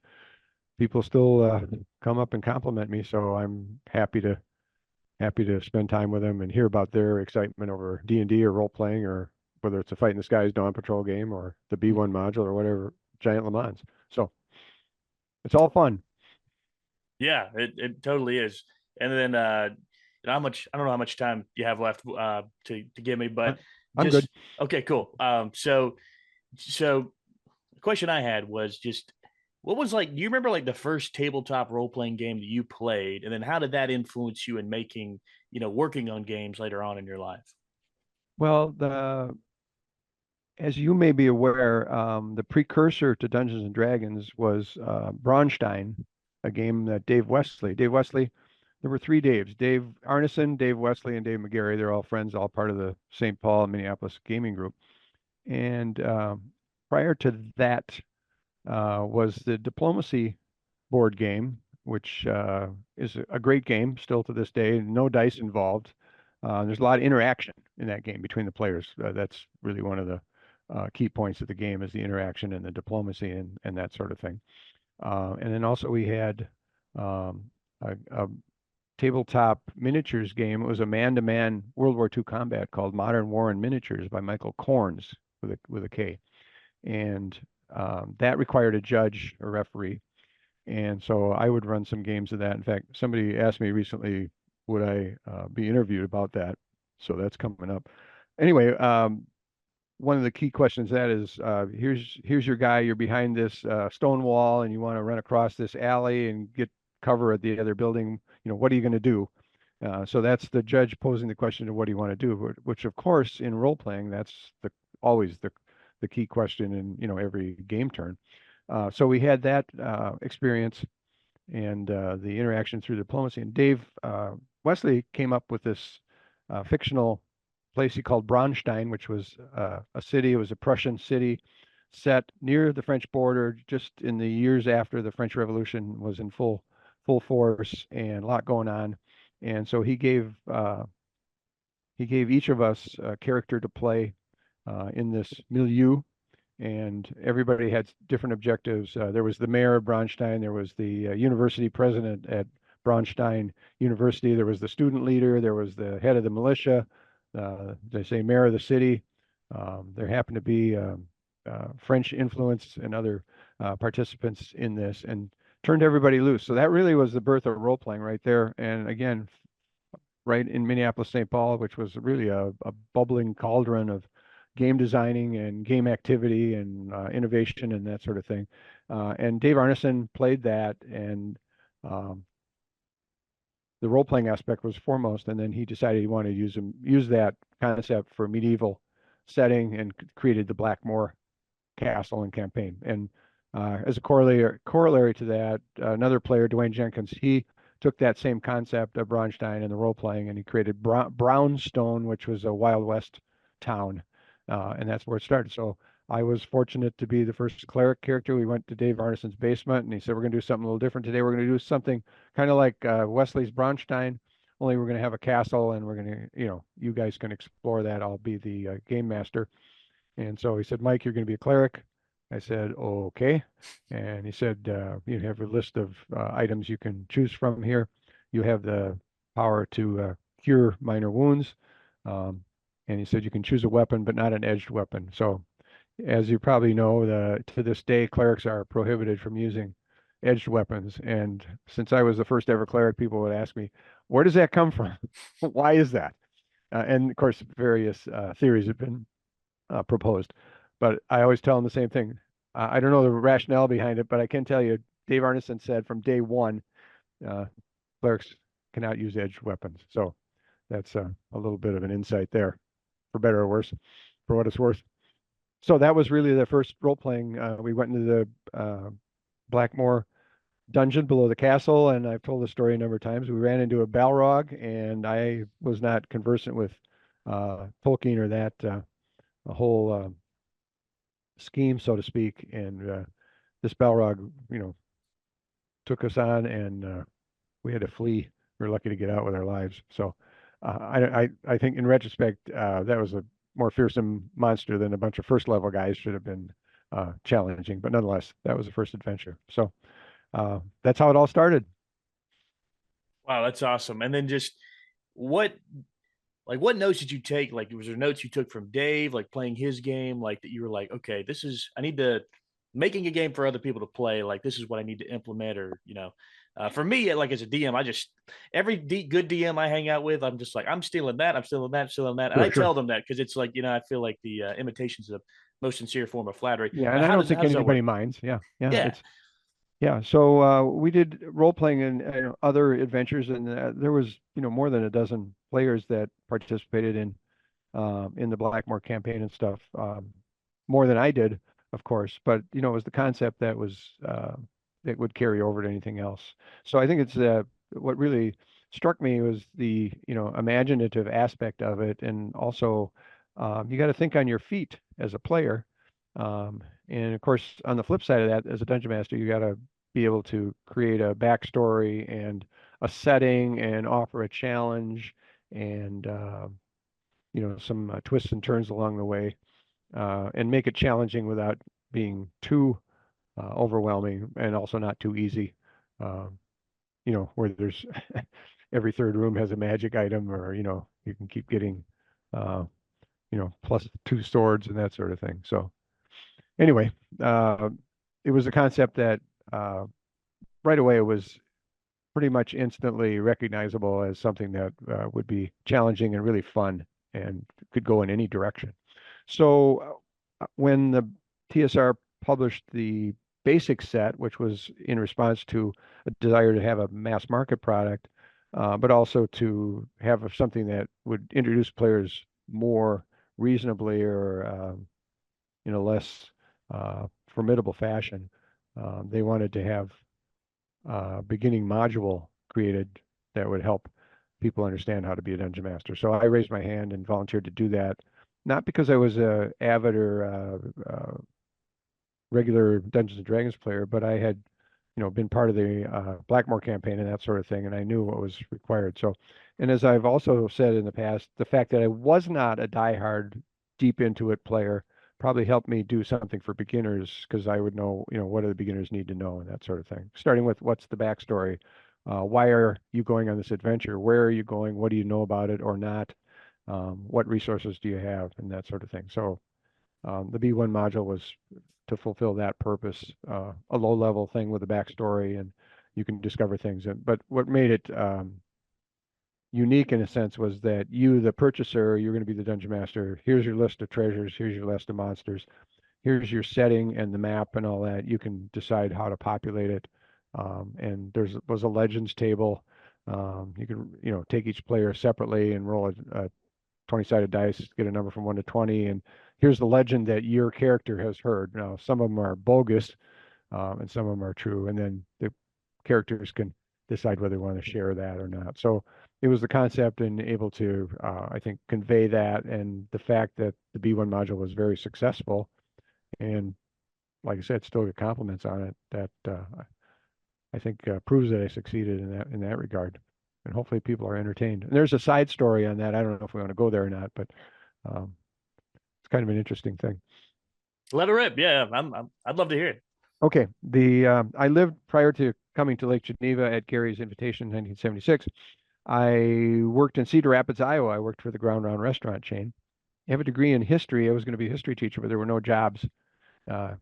people still come up and compliment me. So I'm happy to spend time with them and hear about their excitement over D&D or role playing, or whether it's a Fight in the Skies Dawn Patrol game or the B1 module or whatever, Giant Le Mans. So it's all fun. Yeah, it totally is. And then how much I don't know how much time you have left to give me, I- but I'm good. just okay, cool. So the question I had was just what was like, do you remember like the first tabletop role playing game that you played? And then how did that influence you in making, working on games later on in your life? Well, as you may be aware, the precursor to Dungeons and Dragons was Braunstein, a game that Dave Wesley, there were three Daves: Dave Arneson, Dave Wesley, and Dave McGarry. They're all friends, all part of the St. Paul, Minneapolis gaming group. And prior to that was the Diplomacy board game, which is a great game still to this day. No dice involved. There's a lot of interaction in that game between the players. That's really one of the key points of the game, is the interaction and the diplomacy and that sort of thing. And then also we had a tabletop miniatures game. It was a man-to-man World War II combat called Modern War and Miniatures by Michael Corns with a K, and that required a judge, a referee, and so I would run some games of that. In fact, somebody asked me recently, would I be interviewed about that? So that's coming up. Anyway, one of the key questions that is, here's your guy. You're behind this stone wall, and you want to run across this alley and get cover at the other building. What are you going to do? So that's the judge posing the question of what do you want to do, which of course in role playing, that's always the key question in every game turn. So we had that experience and the interaction through diplomacy. And Dave Wesley came up with this fictional place he called Braunstein, which was a city. It was a Prussian city set near the French border, just in the years after the French Revolution was in full force and a lot going on. And so he gave each of us a character to play in this milieu, and everybody had different objectives. There was the mayor of Braunstein, there was the university president at Braunstein University, there was the student leader, there was the head of the militia, they say mayor of the city. There happened to be French influence and other participants in this, and turned everybody loose. So that really was the birth of role playing right there. And again, right in Minneapolis, St. Paul, which was really a bubbling cauldron of game designing and game activity and innovation and that sort of thing. And Dave Arneson played that, and um, the role playing aspect was foremost. And then he decided he wanted to use that concept for medieval setting, and created the Blackmore Castle and campaign. And as a corollary to that, another player, Dwayne Jenkins, he took that same concept of Braunstein and the role playing, and he created Brownstone, which was a Wild West town, and that's where it started. So I was fortunate to be the first cleric character. We went to Dave Arneson's basement, and he said, "We're going to do something a little different today. We're going to do something kind of like Wesley's Braunstein, only we're going to have a castle, and we're going to, you guys can explore that. I'll be the game master." And so he said, "Mike, you're going to be a cleric." I said, "Okay." And he said, "You have a list of items you can choose from here. You have the power to cure minor wounds." Um, and he said, "You can choose a weapon, but not an edged weapon." So, as you probably know, to this day, clerics are prohibited from using edged weapons. And since I was the first ever cleric, people would ask me, "Where does that come from? Why is that?" And of course, various theories have been proposed. But I always tell them the same thing. I don't know the rationale behind it, but I can tell you, Dave Arneson said from day one, uh, clerics cannot use edged weapons. So that's a little bit of an insight there, for better or worse, for what it's worth. so that was really the first role playing. We went into the Blackmore dungeon below the castle, and I've told the story a number of times. We ran into a Balrog, and I was not conversant with Tolkien or that a whole scheme, so to speak. And this Balrog, took us on, and we had to flee. We were lucky to get out with our lives. So I think in retrospect, that was a more fearsome monster than a bunch of first level guys should have been challenging. But nonetheless, that was the first adventure. So that's how it all started. Wow, that's awesome. And then just what what notes did you take? Like, was there notes you took from Dave, like playing his game, like that you were like, okay, this is I need to making a game for other people to play. Like, this is what I need to implement, or for me, like as a DM, I just good DM I hang out with, I'm just like, I'm stealing that, I'm stealing that, stealing that, and I Sure, sure. tell them that because it's like I feel like the imitation's the most sincere form of flattery. Yeah, and I don't think How does that anybody work? minds. Yeah, yeah, Yeah. it's yeah. So we did role playing in other adventures, and there was more than a dozen players that participated in the Blackmore campaign and stuff. More than I did, of course, but it was the concept that was that would carry over to anything else. So I think it's what really struck me was the imaginative aspect of it, and also you got to think on your feet as a player. And of course, on the flip side of that, as a dungeon master, you got to be able to create a backstory and a setting and offer a challenge and some twists and turns along the way, and make it challenging without being too overwhelming and also not too easy. Uh, where there's every third room has a magic item, or you can keep getting uh, plus two swords and that sort of thing. So anyway, uh, it was a concept that uh, right away was pretty much instantly recognizable as something that would be challenging and really fun and could go in any direction. So when the TSR published the basic set, which was in response to a desire to have a mass market product, but also to have something that would introduce players more reasonably or in a less formidable fashion, they wanted to have beginning module created that would help people understand how to be a dungeon master. So I raised my hand and volunteered to do that, not because I was a avid or regular Dungeons and Dragons player, but I had, been part of the Blackmore campaign and that sort of thing, and I knew what was required. So, and as I've also said in the past, the fact that I was not a diehard, deep into it player probably helped me do something for beginners because I would know, what do the beginners need to know and that sort of thing. Starting with what's the backstory? Why are you going on this adventure? Where are you going? What do you know about it or not? What resources do you have and that sort of thing. So the B1 module was to fulfill that purpose, a low level thing with a backstory, and you can discover things. But what made it unique in a sense was that you, the purchaser, you're going to be the dungeon master. Here's your list of treasures. Here's your list of monsters. Here's your setting and the map and all that. You can decide how to populate it. And was a legends table. You can take each player separately and roll a 20-sided dice, get a number from 1 to 20, and here's the legend that your character has heard. Now, some of them are bogus, and some of them are true, and then the characters can decide whether they want to share that or not. So it was the concept and able to, I think, convey that, and the fact that the B1 module was very successful, and like I said, still get compliments on it. That I think proves that I succeeded in that regard, and hopefully people are entertained. And there's a side story on that. I don't know if we want to go there or not, but um, it's kind of an interesting thing. Let her rip. Yeah, I'd love to hear it. Okay, the I lived prior to coming to Lake Geneva at Gary's invitation in 1976. I worked in Cedar Rapids, Iowa. I worked for the Ground Round restaurant chain. I have a degree in history. I was going to be a history teacher, but there were no jobs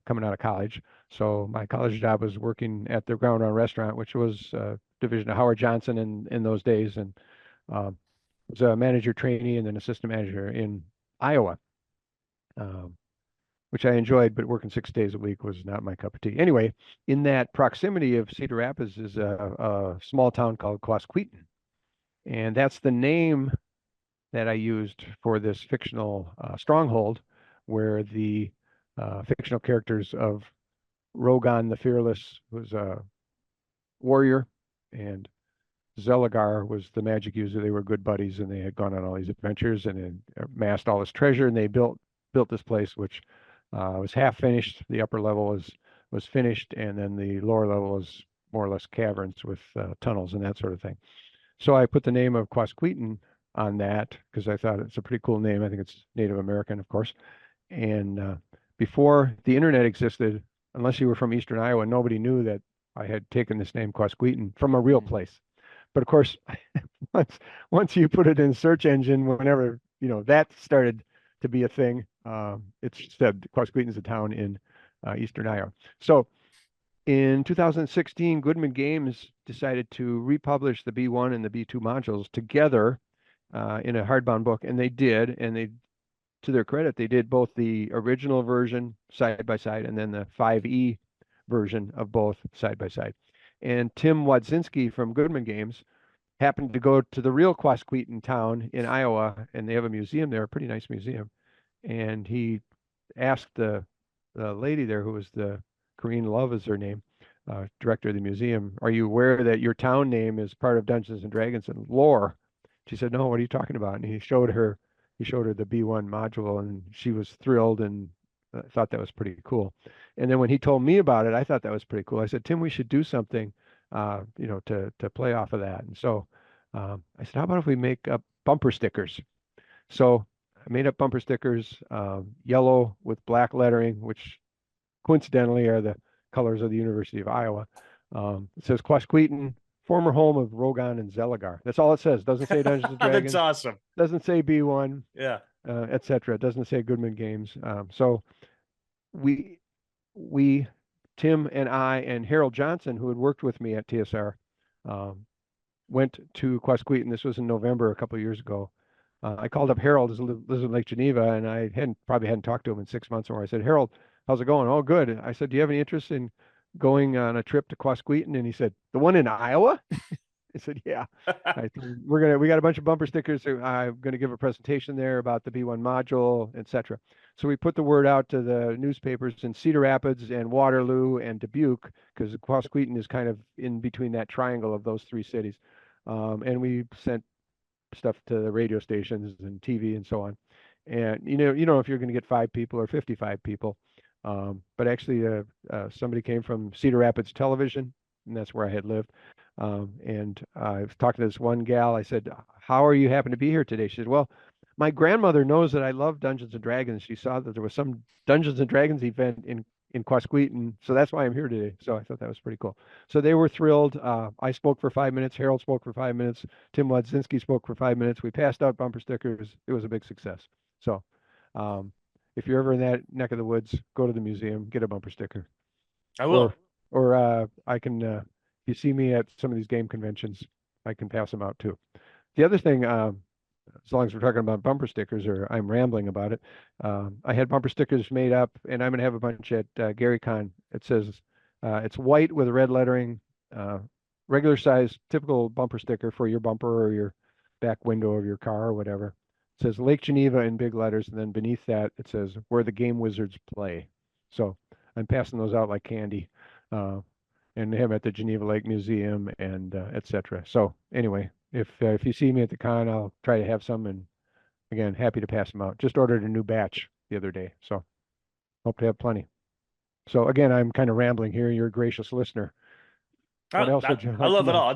coming out of college. So my college job was working at the Ground Round restaurant, which was a division of Howard Johnson in those days, and was a manager trainee and then assistant manager in Iowa. Which I enjoyed, but working 6 days a week was not my cup of tea. Anyway, in that proximity of Cedar Rapids is a small town called Quasqueton. And that's the name that I used for this fictional stronghold where the fictional characters of Rogan the Fearless, who was a warrior, and Zelagar was the magic user. They were good buddies, and they had gone on all these adventures and had amassed all this treasure. And they built this place, which was half finished. The upper level was finished, and then the lower level was more or less caverns with tunnels and that sort of thing. So I put the name of Quasqueton on that because I thought it's a pretty cool name. I think it's Native American, of course. And before the internet existed, unless you were from Eastern Iowa, nobody knew that I had taken this name Quasqueton from a real place. But of course, once once you put it in search engine, whenever that started to be a thing, it said Quasqueton is a town in Eastern Iowa. So in 2016, Goodman Games decided to republish the B1 and the B2 modules together in a hardbound book, and they did. And they, to their credit, they did both the original version side by side and then the 5E version of both side by side. And Tim Wadzinski from Goodman Games happened to go to the real Quasqueton town in Iowa, and they have a museum there, a pretty nice museum. And he asked the lady there, who was the Corrine Love is her name, director of the museum, "Are you aware that your town name is part of Dungeons and Dragons and lore?" She said, "No, what are you talking about?" And he showed her the B1 module, and she was thrilled and thought that was pretty cool. And then when he told me about it, I thought that was pretty cool. I said, "Tim, we should do something, to play off of that." And so I said, "How about if we make up bumper stickers?" So I made up bumper stickers, yellow with black lettering, which coincidentally are the colors of the University of Iowa. It says Quasqueton, former home of Rogan and Zelagar. That's all it says. Doesn't say Dungeons and That's Dragons. awesome. Doesn't say B1. Yeah. Etc. It doesn't say Goodman Games. So we, Tim and I and Harold Johnson, who had worked with me at TSR, went to Quasqueton. This was in November a couple of years ago. I called up Harold, who lives in Lake Geneva, and I probably hadn't talked to him in 6 months or more. I said, "Harold, how's it going?" "Oh, good." I said, "Do you have any interest in going on a trip to Quasqueton?" And he said, "The one in Iowa?" I said, "Yeah." I said, we got a bunch of bumper stickers. So I'm gonna give a presentation there about the B1 module, etc. So we put the word out to the newspapers in Cedar Rapids and Waterloo and Dubuque, because Quasqueton is kind of in between that triangle of those three cities. And we sent stuff to the radio stations and TV and so on. And if you're going to get 5 people or 55 people. But actually, somebody came from Cedar Rapids Television, and that's where I had lived. And I was talking to this one gal. I said, "How are you happen to be here today?" She said, "Well, my grandmother knows that I love Dungeons and Dragons. She saw that there was some Dungeons and Dragons event in Quasqueton, so that's why I'm here today." So I thought that was pretty cool. So they were thrilled. I spoke for 5 minutes. Harold spoke for 5 minutes. Tim Wadzinski spoke for 5 minutes. We passed out bumper stickers. It was a big success. So if you're ever in that neck of the woods, go to the museum, get a bumper sticker. I will. Or I can, if you see me at some of these game conventions, I can pass them out too. The other thing, as long as we're talking about bumper stickers, or I'm rambling about it, I had bumper stickers made up, and I'm going to have a bunch at GaryCon. It says it's white with red lettering, regular size, typical bumper sticker for your bumper or your back window of your car or whatever. It says Lake Geneva in big letters, and then beneath that it says where the game wizards play. So I'm passing those out like candy, and they have them at the Geneva Lake Museum and etc. So anyway, if you see me at the con, I'll try to have some, and again, happy to pass them out. Just ordered a new batch the other day, so hope to have plenty. So again, I'm kind of rambling here. You're a gracious listener. What else would you I like to love it know? all.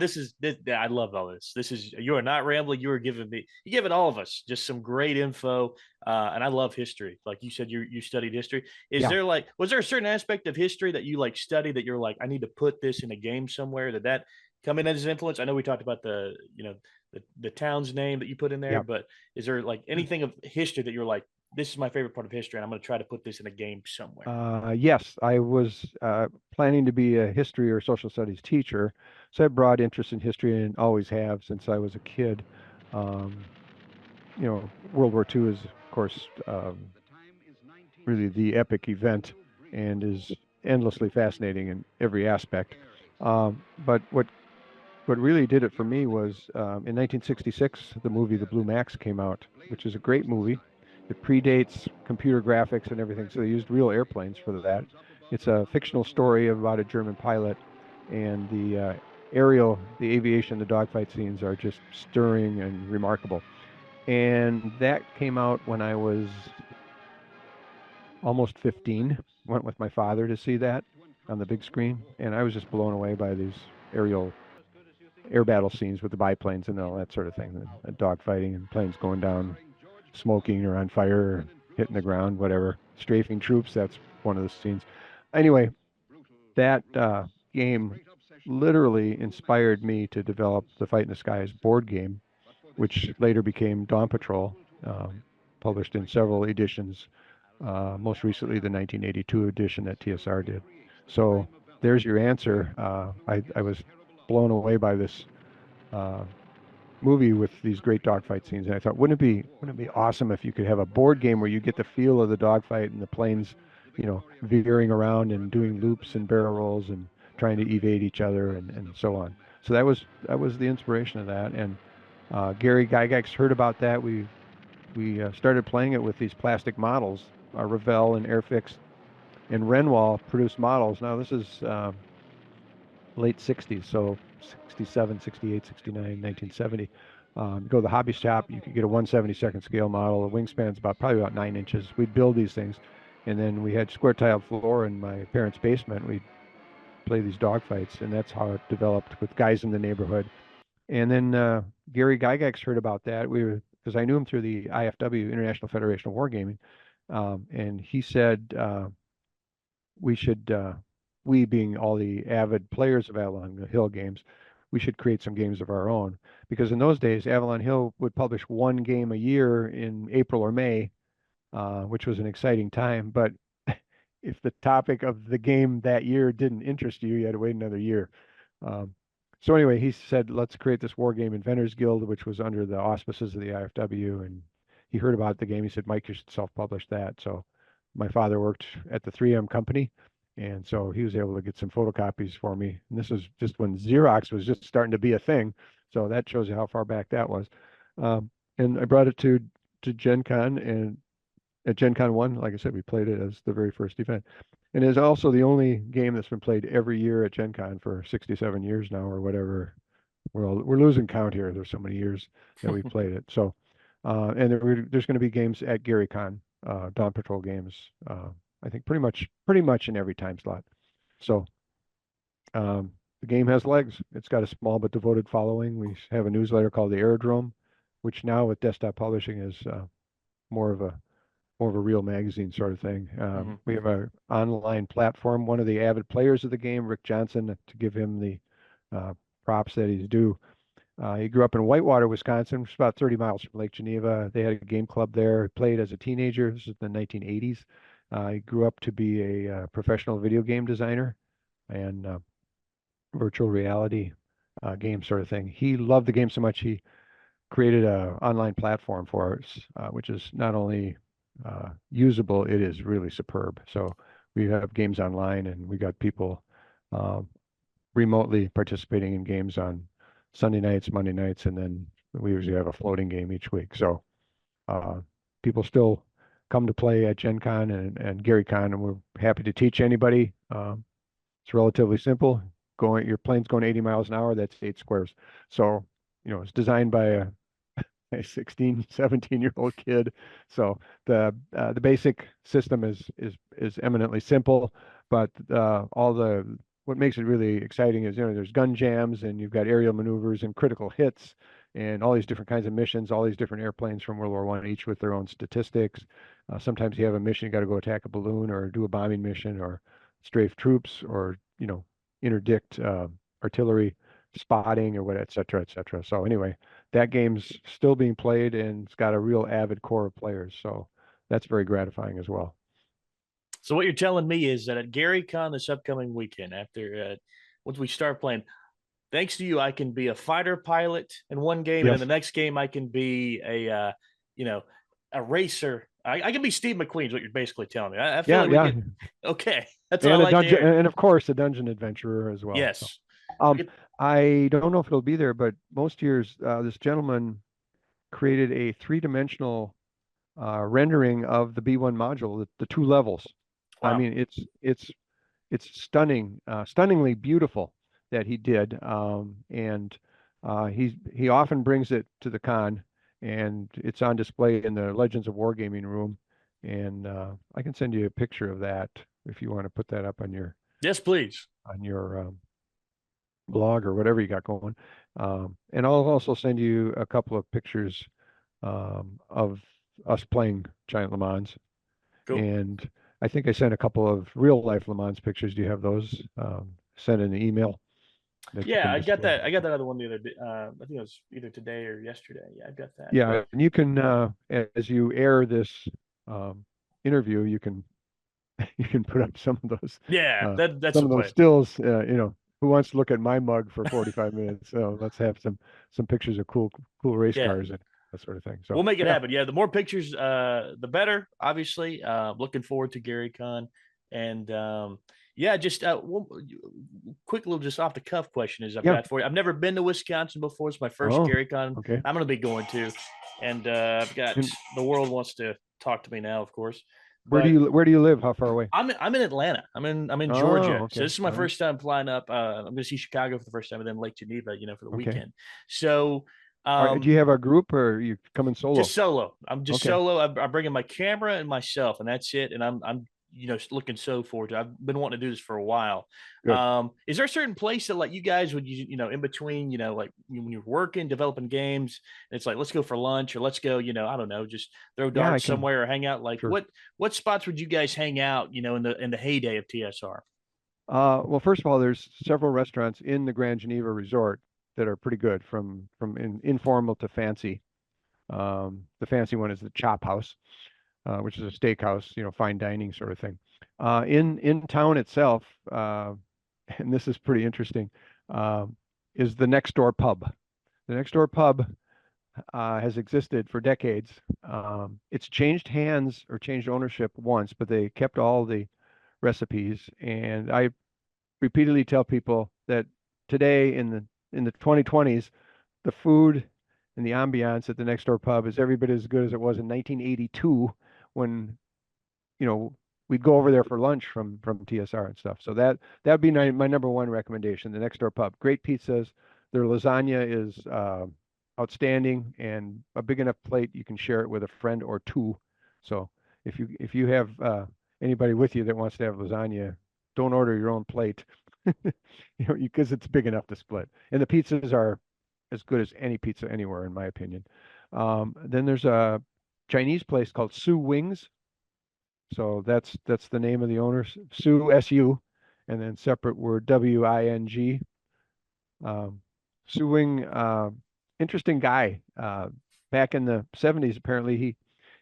I love all this. You are not rambling. You are giving all of us just some great info. And I love history. Like you said, you studied history. Yeah. Was there a certain aspect of history that you like study that you're like, I need to put this in a game somewhere? Did that come in as an influence? I know we talked about the town's name that you put in there, Yeah. but is there like anything of history that you're like, this is my favorite part of history, and I'm going to try to put this in a game somewhere? Yes, I was planning to be a history or social studies teacher, so I have broad interest in history and always have since I was a kid. Um, World War II is, of course, really the epic event and is endlessly fascinating in every aspect. But what really did it for me was in 1966, the movie The Blue Max came out, which is a great movie. It predates computer graphics and everything, so they used real airplanes for that. It's a fictional story about a German pilot, and the aviation, the dogfight scenes are just stirring and remarkable. And that came out when I was almost 15. Went with my father to see that on the big screen, and I was just blown away by these aerial air battle scenes with the biplanes and all that sort of thing, and dogfighting and planes going down, smoking or on fire or hitting the ground, whatever. Strafing troops, that's one of the scenes. Anyway, that game literally inspired me to develop the Fight in the Skies board game, which later became Dawn Patrol, published in several editions, most recently the 1982 edition that TSR did. So there's your answer. I was blown away by this uh, movie with these great dogfight scenes, and I thought, wouldn't it be awesome if you could have a board game where you get the feel of the dogfight and the planes, veering around and doing loops and barrel rolls and trying to evade each other and so on. So that was the inspiration of that. And Gary Gygax heard about that. We started playing it with these plastic models. Revell and Airfix and Renwall produced models. Now this is late 60s, so 67, 68, 69, 1970. Go to the hobby shop, you could get a 1/72nd scale model. The wingspan's probably about 9 inches. We'd build these things, and then we had square tiled floor in my parents' basement. We'd play these dogfights, and that's how it developed with guys in the neighborhood. And then Gary Gygax heard about that. Because I knew him through the IFW, International Federation of Wargaming, and he said we should, we being all the avid players of Avalon Hill games, we should create some games of our own. Because in those days, Avalon Hill would publish one game a year in April or May, which was an exciting time. But if the topic of the game that year didn't interest you, you had to wait another year. So anyway, he said, let's create this War Game Inventors Guild, which was under the auspices of the IFW. And he heard about the game. He said, Mike, you should self-publish that. So my father worked at the 3M company, and so he was able to get some photocopies for me. And this was just when Xerox was just starting to be a thing. So that shows you how far back that was. And I brought it to Gen Con, and at Gen Con 1, like I said, we played it as the very first event. And it's also the only game that's been played every year at Gen Con for 67 years now, or whatever. We're losing count here. There's so many years that we played it. So, and there's going to be games at Gary Con, Dawn Patrol games. I think pretty much in every time slot. So, the game has legs. It's got a small but devoted following. We have a newsletter called the Aerodrome, which now with desktop publishing is more of a real magazine sort of thing. We have an online platform. One of the avid players of the game, Rick Johnson, to give him the props that he's due. He grew up in Whitewater, Wisconsin, which is about 30 miles from Lake Geneva. They had a game club there. He played as a teenager. This is the 1980s. He grew up to be a professional video game designer and virtual reality game sort of thing. He loved the game so much he created an online platform for us, which is not only usable, it is really superb. So we have games online, and we got people remotely participating in games on Sunday nights, Monday nights, and then we usually have a floating game each week. So people still come to play at Gen Con and Gary Con, and we're happy to teach anybody. It's relatively simple. Your plane's going 80 miles an hour, that's 8 squares. So, it's designed by a 16, 17-year-old kid. So the basic system is eminently simple, but what makes it really exciting is there's gun jams, and you've got aerial maneuvers and critical hits and all these different kinds of missions, all these different airplanes from World War I, each with their own statistics. Sometimes you have a mission, you got to go attack a balloon or do a bombing mission or strafe troops or interdict artillery spotting or what, et cetera, et cetera. So anyway, that game's still being played, and it's got a real avid core of players. So that's very gratifying as well. So what you're telling me is that at Gary Con this upcoming weekend, after once we start playing, thanks to you, I can be a fighter pilot in one game, and in Yes. the next game, I can be a racer. I can be Steve McQueen. Is what you're basically telling me. I feel Yeah, like we yeah. could. Okay, that's what I And a like to dungeon, hear. and of course a dungeon adventurer as well. So, Yes. I don't know if it'll be there, but most years this gentleman created a 3-dimensional rendering of the B1 module, the two levels. I Wow. mean, it's stunning, stunningly beautiful that he did. And he often brings it to the con, and it's on display in the Legends of Wargaming room. And I can send you a picture of that if you want to put that up Yes, please. on your blog or whatever you got going. And I'll also send you a couple of pictures of us playing Giant Le Mans. Cool. And I think I sent a couple of real life Le Mans pictures. Do you have those? Sent in the email that you Yeah, can I got display. that. I got that other one the other day. I think it was either today or yesterday. Yeah, I got that. But Yeah, and you can, as you air this um, interview, you can you can put up yeah, that's some the of those plan. stills. Who wants to look at my mug for 45 minutes? So let's have some pictures of cool race Yeah, cars and that sort of thing. we'll So make it yeah. happen. Yeah, the more pictures, the better. Obviously, looking forward to Gary Con, and yeah, just one quick little just off the cuff question is I've Yeah. got for you. I've never been to Wisconsin before. It's my first Oh, Gary Con. okay. I'm going to be going to, and I've got And the world wants to talk to me now, of course, where do but you live? How far away? I'm in Atlanta. I'm in Oh, Georgia. So okay. this is my All right. first time flying up. I'm going to see Chicago for the first time, and then Lake Geneva, for the Okay. weekend. So Do you have a group or are you coming just solo? solo. I'm just Okay. solo. I'm bringing my camera and myself, and that's it. And I'm looking so forward to. I've been wanting to do this for a while. Good. Is there a certain place that like you guys would in between like when you're working developing games, and it's like let's go for lunch or let's go I don't know just throw Yeah, I darts can. somewhere or hang out like Sure. what spots would you guys hang out in the heyday of TSR? Well, first of all, there's several restaurants in the Grand Geneva Resort that are pretty good, from informal to fancy. The fancy one is the Chop House, which is a steakhouse, fine dining sort of thing. In town itself, and this is pretty interesting, is the Next Door Pub. The Next Door Pub has existed for decades. It's changed hands or changed ownership once, but they kept all the recipes. And I repeatedly tell people that today in the 2020s, the food and the ambiance at the Next Door Pub is every bit as good as it was in 1982 when you know we'd go over there for lunch from TSR and stuff. So that'd be my number one recommendation. The Next Door Pub, great pizzas. Their lasagna is outstanding, and a big enough plate you can share it with a friend or two. So if you have anybody with you that wants to have lasagna, don't order your own plate, because it's big enough to split. And the pizzas are as good as any pizza anywhere, in my opinion. Then there's a Chinese place called Su Wings. So that's the name of the owner, Su SU, and then separate word WING. Um, Su Wing, interesting guy. Back in the 70s, apparently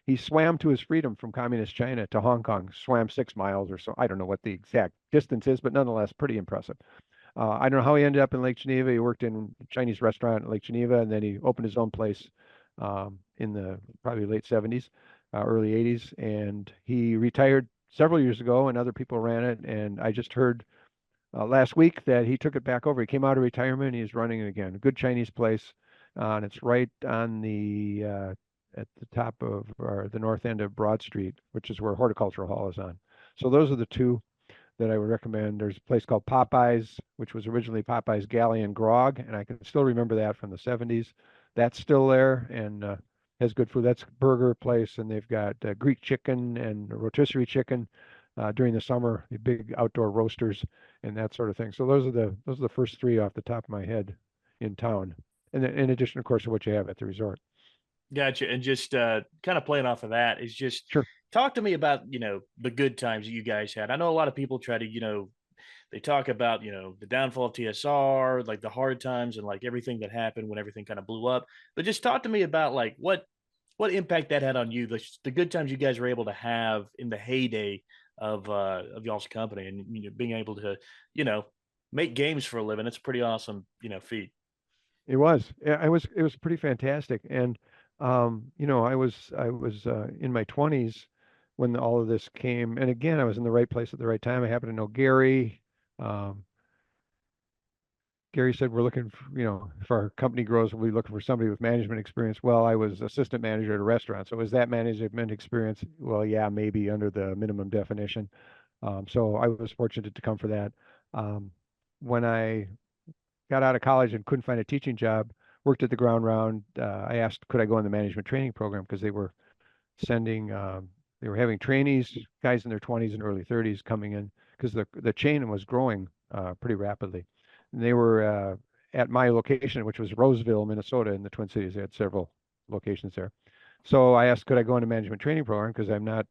he swam to his freedom from communist China to Hong Kong. Swam 6 miles or so. I don't know what the exact distance is, but nonetheless, pretty impressive. I don't know how he ended up in Lake Geneva. He worked in a Chinese restaurant in Lake Geneva, and then he opened his own place in the probably late 70s, early 80s, and he retired several years ago, and other people ran it. And I just heard last week that he took it back over. He came out of retirement. He's running it again. A good Chinese place, and it's right on the at the top of or the north end of Broad Street, which is where Horticultural Hall is on. So those are the two that I would recommend. There's a place called Popeyes, which was originally Popeyes Galley and Grog, and I can still remember that from the 70s. That's still there and has good food. That's a burger place, and they've got Greek chicken and rotisserie chicken during the summer, the big outdoor roasters and that sort of thing. So those are the first three off the top of my head in town. And then, in addition, of course, to what you have at the resort. Gotcha. And just kind of playing off of that is just Sure. talk to me about, the good times that you guys had. I know a lot of people try to, they talk about, the downfall of TSR, like the hard times and like everything that happened when everything kind of blew up. But just talk to me about like what impact that had on you, the good times you guys were able to have in the heyday of y'all's company and being able to, you know, make games for a living. It's a pretty awesome, feat. It was. Yeah, it was pretty fantastic. And I was in my 20s when all of this came. And again, I was in the right place at the right time. I happened to know Gary. Um, Gary said we're looking for, if our company grows, we'll be looking for somebody with management experience. Well, I was assistant manager at a restaurant, so is that management experience? Well, yeah, maybe under the minimum definition. So I was fortunate to come for that. Um, when I got out of college and couldn't find a teaching job, worked at the ground round. I asked, could I go in the management training program because sending, they were having trainees, guys in their 20s and early 30s coming in because the chain was growing pretty rapidly. And they were at my location, which was Roseville, Minnesota, in the Twin Cities. They had several locations there. So I asked, could I go into management training program because I'm not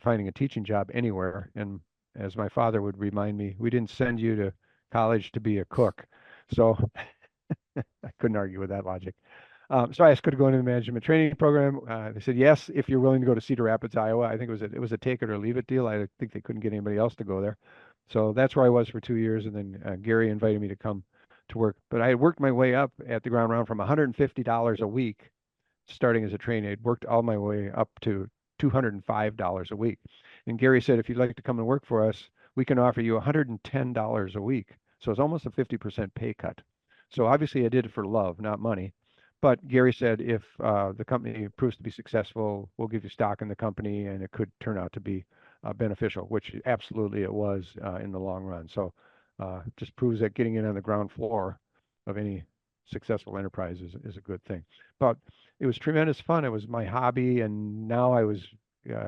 finding a teaching job anywhere. And as my father would remind me, we didn't send you to college to be a cook. So I couldn't argue with that logic. So I asked, could I go into the management training program? They said, yes, if you're willing to go to Cedar Rapids, Iowa. I think it was a take it or leave it deal. I think they couldn't get anybody else to go there. So that's where I was for 2 years. And then Gary invited me to come to work. But I had worked my way up at the ground round from $150 a week starting as a trainee. I'd worked all my way up to $205 a week. And Gary said, if you'd like to come and work for us, we can offer you $110 a week. So it's almost a 50% pay cut. So obviously I did it for love, not money. But Gary said, if the company proves to be successful, we'll give you stock in the company and it could turn out to be beneficial, which absolutely it was in the long run. So just proves that getting in on the ground floor of any successful enterprise is a good thing. But it was tremendous fun. It was my hobby, and now I was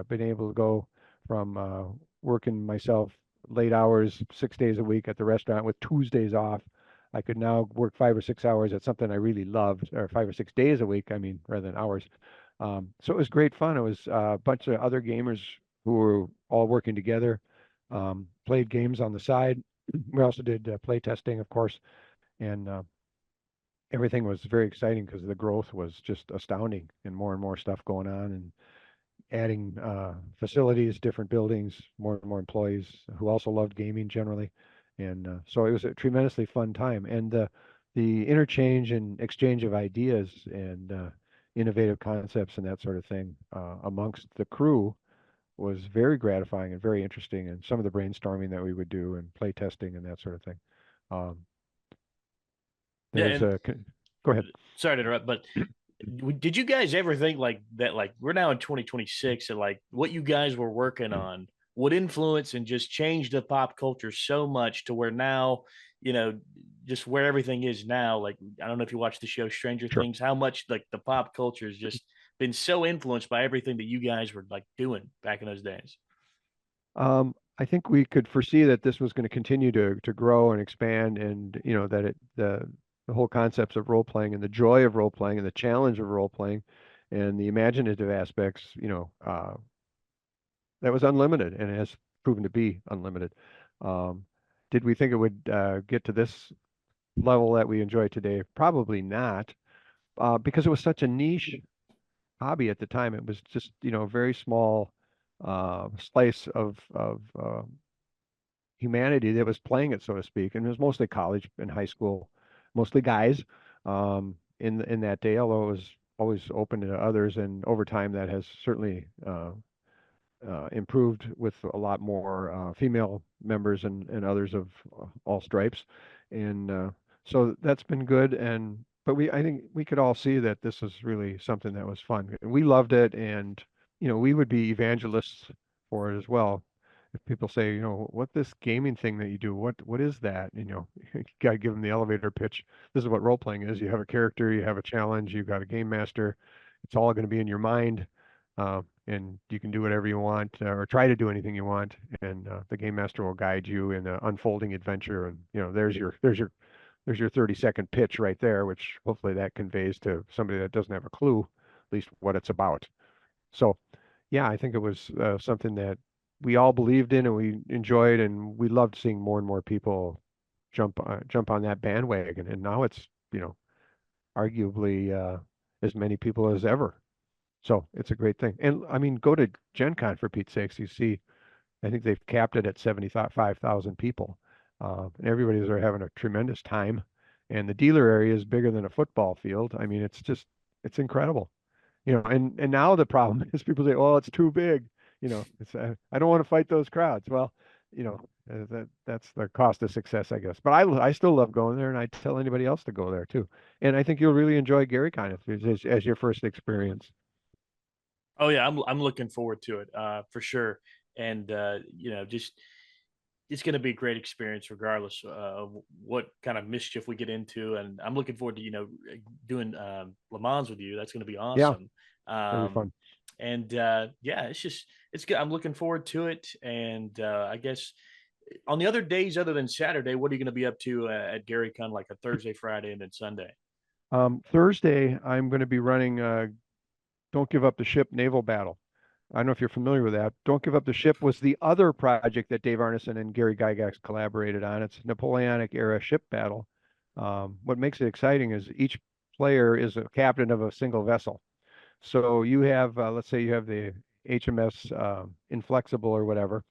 been able to go from working myself late hours, 6 days a week at the restaurant with Tuesdays off. I could now work 5 or 6 hours at something I really loved, or 5 or 6 days a week, I mean, rather than hours. So it was great fun. It was a bunch of other gamers who were all working together, played games on the side. We also did play testing, of course, and everything was very exciting because the growth was just astounding and more stuff going on and adding facilities, different buildings, more and more employees who also loved gaming generally. And so it was a tremendously fun time. And the interchange and exchange of ideas and innovative concepts and that sort of thing amongst the crew was very gratifying and very interesting. And some of the brainstorming that we would do and play testing and that sort of thing. Um, Yeah, there's and a, go ahead. sorry to interrupt, but did you guys ever think like that? Like we're now in 2026, and like what you guys were working on would influence and just change the pop culture so much to where now, you know, just where everything is now. Like I don't know if you watch the show Stranger Sure. Things, how much like the pop culture has just been so influenced by everything that you guys were like doing back in those days. I think we could foresee that this was going to continue to grow and expand, and that the whole concepts of role playing and the joy of role playing and the challenge of role playing and the imaginative aspects, that was unlimited and it has proven to be unlimited. Um, did we think it would get to this level that we enjoy today? Probably not, because it was such a niche hobby at the time. It was just, a very small slice of humanity that was playing it, so to speak. And it was mostly college and high school, mostly guys in that day, although it was always open to others. And over time, that has certainly improved with a lot more female members and others of all stripes. And so that's been good. And but I think we could all see that this was really something that was fun. We loved it, and we would be evangelists for it as well. If people say, what this gaming thing that you do, what is that? You gotta give them the elevator pitch. This is what role playing is. You have a character, you have a challenge, you've got a game master. It's all going to be in your mind, and you can do whatever you want or try to do anything you want, and the game master will guide you in an unfolding adventure. And there's your 30-second pitch right there, which hopefully that conveys to somebody that doesn't have a clue, at least what it's about. So, yeah, I think it was something that we all believed in and we enjoyed, and we loved seeing more and more people jump on that bandwagon. And now it's arguably as many people as ever. So it's a great thing. And I mean, go to Gen Con for Pete's sakes. You see, I think they've capped it at 75,000 people. And everybody's there having a tremendous time. And the dealer area is bigger than a football field. I mean, it's incredible. And now the problem is people say, oh, it's too big. It's I don't want to fight those crowds. Well, you know, That's the cost of success, I guess. But I still love going there, and I tell anybody else to go there too. And I think you'll really enjoy GaryCon if it's as your first experience. Oh yeah, I'm looking forward to it for sure, and just it's going to be a great experience regardless of what kind of mischief we get into, and I'm looking forward to doing Le Mans with you. That's going to be Yeah, awesome. that'd be Um, fun. and yeah, it's good. I'm looking forward to it, and I guess on the other days other than Saturday, what are you going to be up to at GaryCon, like a Thursday, Friday, and then Sunday? Thursday, I'm going to be running Don't Give Up the Ship Naval Battle. I don't know if you're familiar with that. Don't Give Up the Ship was the other project that Dave Arneson and Gary Gygax collaborated on. It's Napoleonic era ship battle. What makes it exciting is each player is a captain of a single vessel. So you have, let's say you have the HMS Inflexible or whatever.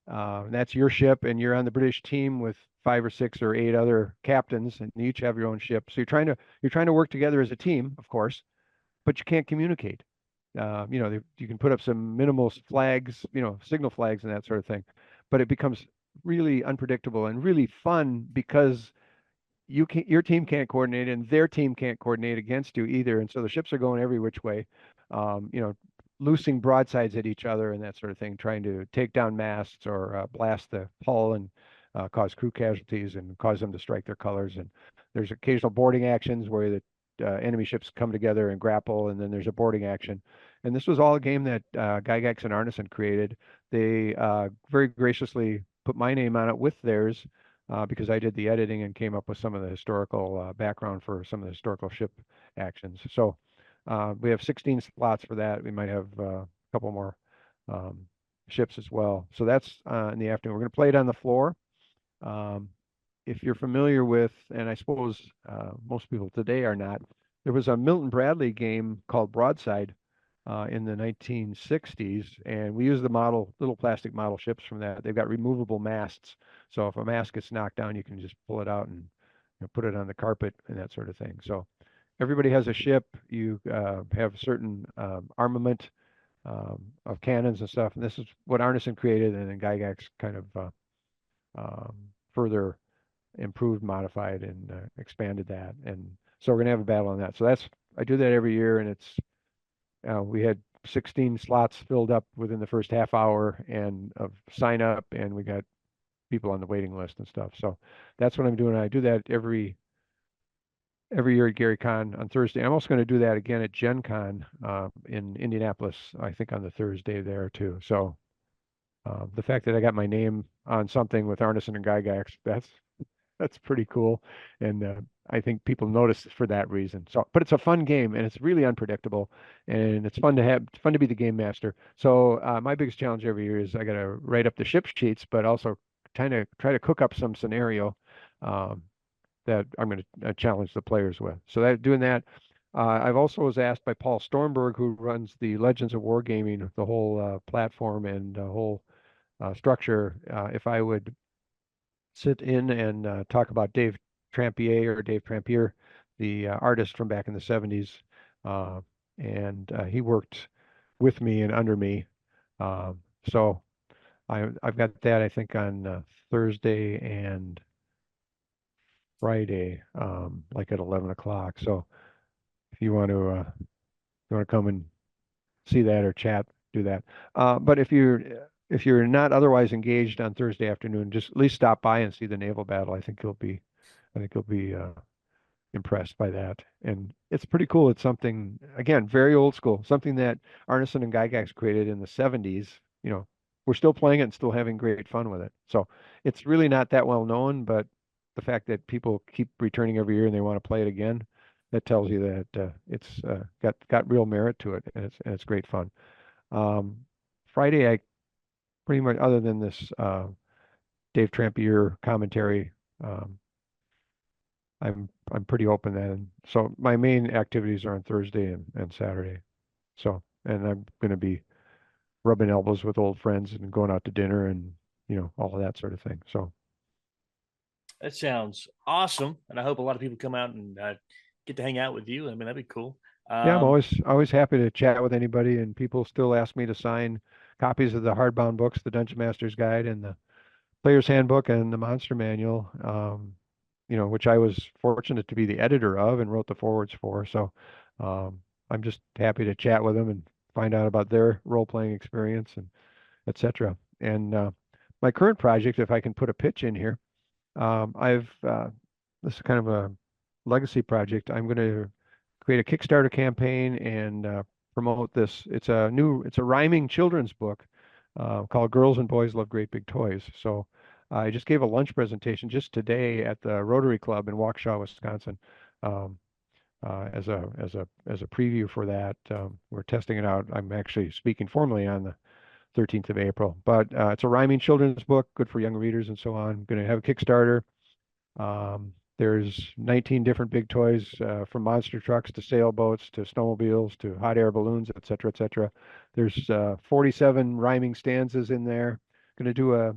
That's your ship, and you're on the British team with 5 or 6 or 8 other captains, and you each have your own ship. So you're trying to work together as a team, of course, but you can't communicate. You can put up some minimal flags, signal flags and that sort of thing, but it becomes really unpredictable and really fun because your team can't coordinate and their team can't coordinate against you either. And so the ships are going every which way, um, you know, loosing broadsides at each other and that sort of thing, trying to take down masts or blast the hull and cause crew casualties and cause them to strike their colors. And there's occasional boarding actions where the enemy ships come together and grapple, and then there's a boarding action. And this was all a game that Gygax and Arneson created. They very graciously put my name on it with theirs because I did the editing and came up with some of the historical background for some of the historical ship actions. So we have 16 slots for that. We might have a couple more um, ships as well. So that's in the afternoon. We're going to play it on the floor. Um, if you're familiar with, and I suppose most people today are not, there was a Milton Bradley game called Broadside in the 1960s, and we use the little plastic model ships from that. They've got removable masts, so if a mast gets knocked down, you can just pull it out and put it on the carpet and that sort of thing. So everybody has a ship. You have certain armament of cannons and stuff, and this is what Arneson created, and then Gygax kind of further improved, modified, and expanded that. And so we're gonna have a battle on that. So I do that every year, and we had 16 slots filled up within the first half hour and of sign up, and we got people on the waiting list and stuff. So that's what I'm doing. I do that every year at GaryCon on Thursday. I'm also going to do that again at Gen Con in Indianapolis, I think on the Thursday there too. So the fact that I got my name on something with Arneson and Gygax, that's pretty cool, and I think people notice for that reason. So, but it's a fun game, and it's really unpredictable, and it's fun to be the game master. So, my biggest challenge every year is I got to write up the ship sheets, but also try to cook up some scenario um, that I'm going to challenge the players with. So doing that. I've also was asked by Paul Stormberg, who runs the Legends of Wargaming, the whole platform and the whole structure, if I would sit in and talk about Dave Trampier, the artist from back in the 70s. Uh, and he worked with me and under me. Um, so I've got that, I think, on Thursday and Friday, like at 11 o'clock. So if you want to come and see that or chat, do that. But if you're not otherwise engaged on Thursday afternoon, just at least stop by and see the naval battle. I think you'll be impressed by that. And it's pretty cool. It's something, again, very old school, something that Arneson and Gygax created in the 70s. You know, we're still playing it and still having great fun with it. So it's really not that well known, but the fact that people keep returning every year and they want to play it again, that tells you that it's got real merit to it, and it's great fun. Um, Friday, I pretty much, other than this Dave Trampier commentary, um, I'm pretty open then. So my main activities are on Thursday and Saturday. So, and I'm going to be rubbing elbows with old friends and going out to dinner and all of that sort of thing. So That sounds awesome, and I hope a lot of people come out and get to hang out with you. I mean, that'd be cool. yeah, I'm Um, always happy to chat with anybody, and people still ask me to sign copies of the hardbound books, the Dungeon Master's Guide and the Player's Handbook and the Monster Manual, which I was fortunate to be the editor of and wrote the forwards for. So I'm just happy to chat with them and find out about their role-playing experience and etc. And my current project, if I can put a pitch in here, I've this is kind of a legacy project. I'm going to create a Kickstarter campaign and promote this. It's a rhyming children's book called Girls and Boys Love Great Big Toys. So I just gave a lunch presentation just today at the Rotary Club in Waukesha, Wisconsin, um, as a preview for that. We're testing it out. I'm actually speaking formally on the 13th of April, but it's a rhyming children's book, good for young readers and so on. I'm going to have a Kickstarter. There's 19 different big toys, from monster trucks to sailboats to snowmobiles to hot air balloons, et cetera, et cetera. There's 47 rhyming stanzas in there. Going to do a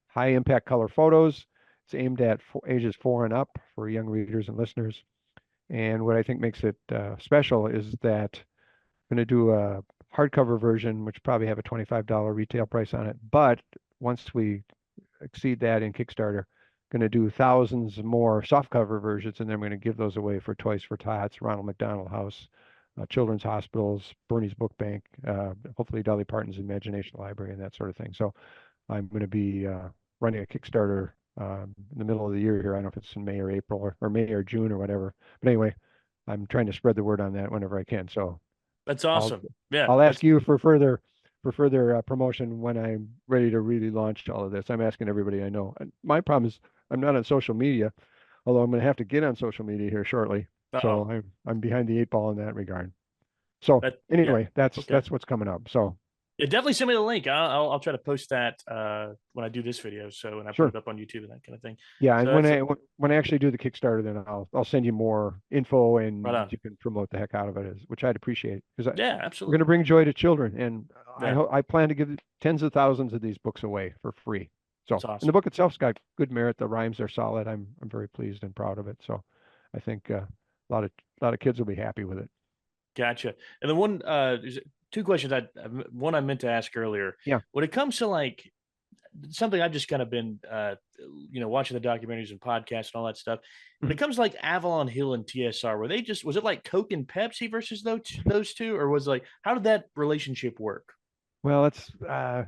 high impact color photos. It's aimed at ages 4 and up for young readers and listeners. And what I think makes it special is that I'm going to do a hardcover version, which probably have a $25 retail price on it. But once we exceed that in Kickstarter, going to do thousands more softcover versions, and then I'm going to give those away for Toys for Tots, Ronald McDonald House, Children's Hospitals, Bernie's Book Bank, hopefully Dolly Parton's Imagination Library, and that sort of thing. So I'm going to be running a Kickstarter in the middle of the year here. I don't know if it's in May or April or May or June or whatever. But anyway, I'm trying to spread the word on that whenever I can. So That's I'll awesome. Yeah, I'll that's ask you for further promotion when I'm ready to really launch all of this. I'm asking everybody I know. And my problem is I'm not on social media, although I'm going to have to get on social media here shortly. oh So I'm behind the 8 ball in that regard. So that yeah. anyway, that's Okay. that's what's coming up. So Yeah, definitely send me the link. I'll try to post that when I do this video. So when I put sure. it up on YouTube and that kind of thing. Yeah, So and that's when I actually do the Kickstarter, then I'll send you more info right and on. you can promote the heck out of it, which I'd appreciate because Yeah, we're going to absolutely. bring joy to children, and Yeah, I plan to give tens of thousands of these books away for free. that's So, and the awesome. book itself's got good merit. The rhymes are solid. I'm very pleased and proud of it. So, I think a lot of kids will be happy with it. Gotcha. And the one there's two questions. One I meant to ask earlier. Yeah. When it comes to like something I've just kind of been, watching the documentaries and podcasts and all that stuff. When Mhm. it comes to like Avalon Hill and TSR, was it like Coke and Pepsi versus those two, or was like how did that relationship work? Well, that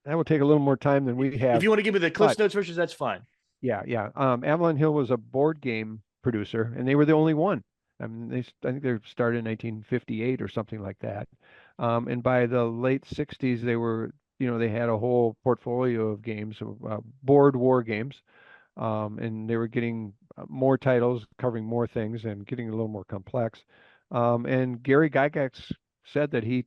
will take a little more time than we If have, you want to give me the Cliff's but Notes versus, that's fine. yeah, yeah. Avalon Hill was a board game producer, and they were the only one. I mean, I think they started in 1958 or something like that. And by the late 60s, they had a whole portfolio of games, board war games, and they were getting more titles, covering more things, and getting a little more complex. And Gary Gygax said that he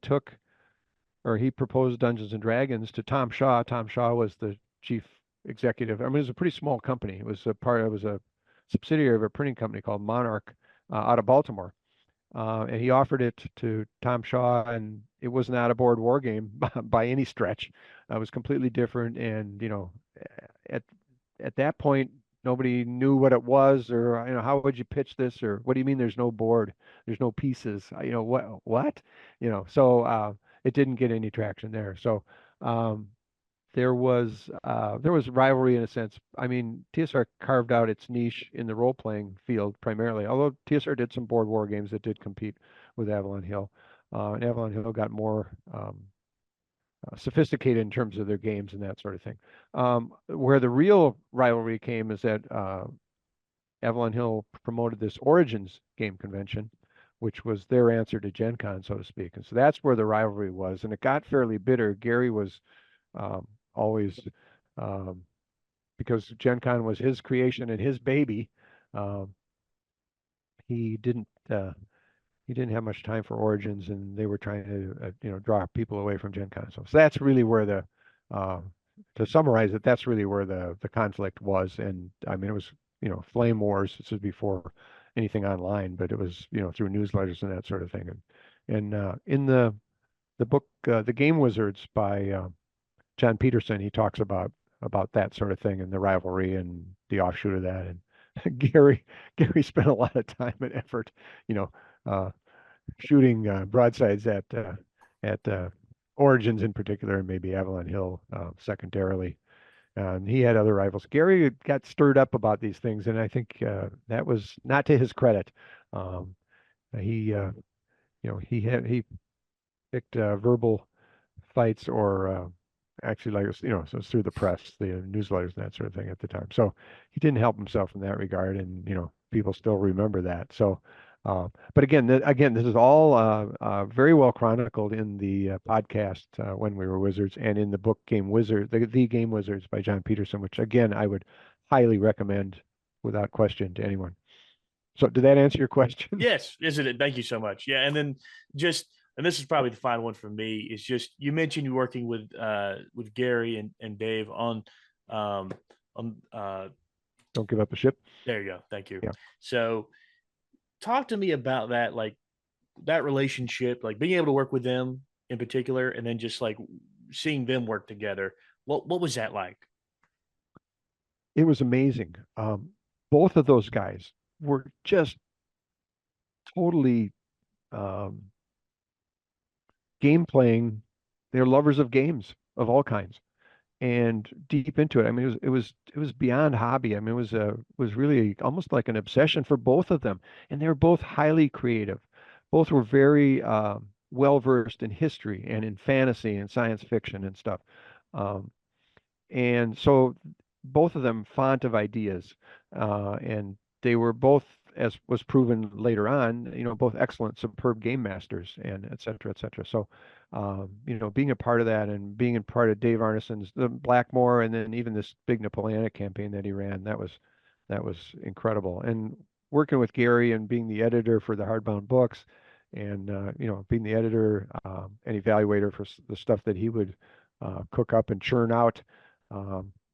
proposed Dungeons and Dragons to Tom Shaw. Tom Shaw was the chief executive. I mean, it was a pretty small company. It was a subsidiary of a printing company called Monarch out of Baltimore. And he offered it to Tom Shaw, and it was not a board war game by any stretch. It was completely different, and at at that point, nobody knew what it was, or how would you pitch this, or what do you mean there's no board, there's no pieces, what, so it didn't get any traction there. So um, there was rivalry in a sense. I mean, TSR carved out its niche in the role playing field primarily, although TSR did some board war games that did compete with Avalon Hill. And Avalon Hill got more sophisticated in terms of their games and that sort of thing. Where the real rivalry came is that Avalon Hill promoted this Origins game convention, which was their answer to Gen Con, so to speak. And so that's where the rivalry was. And it got fairly bitter. Gary was always, um, because Gen Con was his creation and his baby, um, he didn't. He didn't have much time for Origins, and they were trying to, draw people away from Gen Con. So that's really where uh, to summarize it, that's really where the conflict was. And I mean, it was, flame wars. This was before anything online, but it was, through newsletters and that sort of thing. And in the book, The Game Wizards by John Peterson, he talks about that sort of thing and the rivalry and the offshoot of that. And Gary spent a lot of time and effort, you know, uh, shooting broadsides at Origins in particular, and maybe Avalon Hill secondarily. He had other rivals. Gary got stirred up about these things, and I think that was not to his credit. Um, he picked verbal fights or actually like so it's through the press, the newsletters and that sort of thing at the time. So he didn't help himself in that regard, and people still remember that. So, but again, this is all very well chronicled in the podcast When We Were Wizards, and in the book Game Wizard, the Game Wizards by John Peterson, which again I would highly recommend without question to anyone. So did that answer your question? Yes, isn't it? Thank you so much. Yeah, and then just and this is probably the final one for me is just you mentioned you working with Gary and Dave um on Don't give up the ship. there you go. Thank you. Yeah. So talk to me about that, like that relationship, like being able to work with them in particular, and then just like seeing them work together. What was that like? It was amazing. Both of those guys were just totally um, game playing. They're lovers of games of all kinds and deep into it. I mean, it was beyond hobby. I mean, it was really almost like an obsession for both of them, and they were both highly creative. Both were very well versed in history and in fantasy and science fiction and stuff. Um, and so both of them font of ideas, and they were both, as was proven later on, both excellent, superb game masters, and et cetera, et cetera. So, being a part of that and being a part of Dave Arneson's the Blackmore, and then even this big Napoleonic campaign that he ran, that was incredible. And working with Gary and being the editor for the hardbound books, and being the editor and evaluator for the stuff that he would cook up and churn out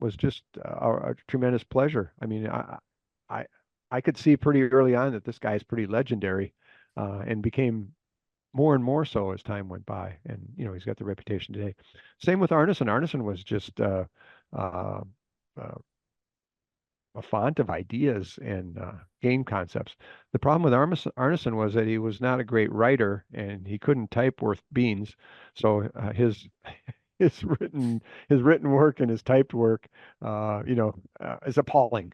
was just a tremendous pleasure. I mean, I, I could see pretty early on that this guy is pretty legendary, and became more and more so as time went by. And he's got the reputation today. Same with Arneson. Arneson was just uh, uh, a font of ideas and game concepts. The problem with Arneson was that he was not a great writer, and he couldn't type worth beans. So his written his written work and his typed work, is appalling.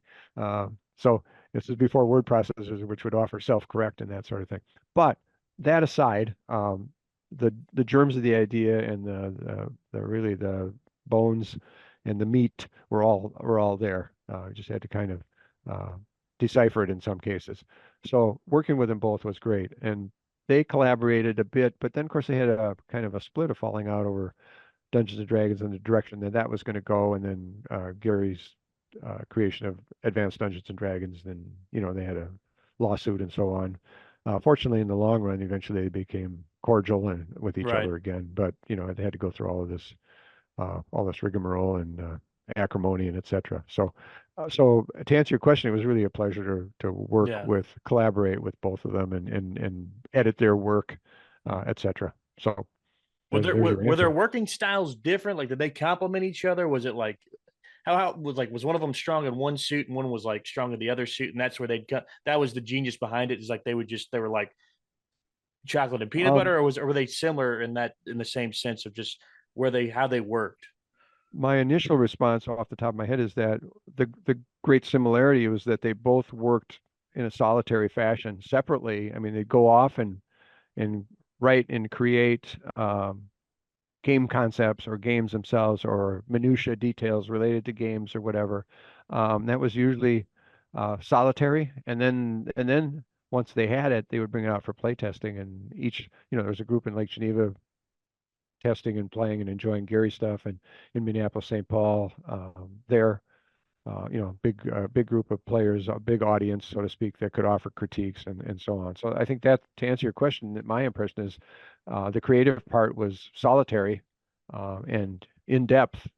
So this is before word processors, which would offer self-correct and that sort of thing. But that aside, the germs of the idea and the really the bones and the meat were all there. Just had to kind of uh, decipher it in some cases. So working with them both was great, and they collaborated a bit. But then, of course, they had a kind of a split, of falling out over Dungeons and Dragons and the direction that was going to go, and then Gary's creation of Advanced Dungeons and Dragons. Then they had a lawsuit and so on. Fortunately, in the long run, eventually they became cordial and with each Right. other again. But they had to go through all this rigmarole and acrimony and etc. So to answer your question, it was really a pleasure to work Yeah. with, collaborate with both of them, and edit their work, etc. So Were there there's were, your were their answer. working styles different? Like, did they complement each other? Was it like was one of them strong in one suit and one was like strong in the other suit, and that's where they'd cut? That was the genius behind it. Is like they were like chocolate and peanut Um, butter, or were they similar in the same sense of just where they how they worked? my initial response off the top of my head is that the great similarity was that they both worked in a solitary fashion separately. I mean, they'd go off and write and create game concepts or games themselves or minutia details related to games or whatever. That was usually solitary, and then once they had it, they would bring it out for play testing. And there was a group in Lake Geneva testing and playing and enjoying Gary stuff, and in Minneapolis, St. Paul, there. Big group of players, a big audience, so to speak, that could offer critiques and so on. So I think that, to answer your question, that my impression is the creative part was solitary and in depth,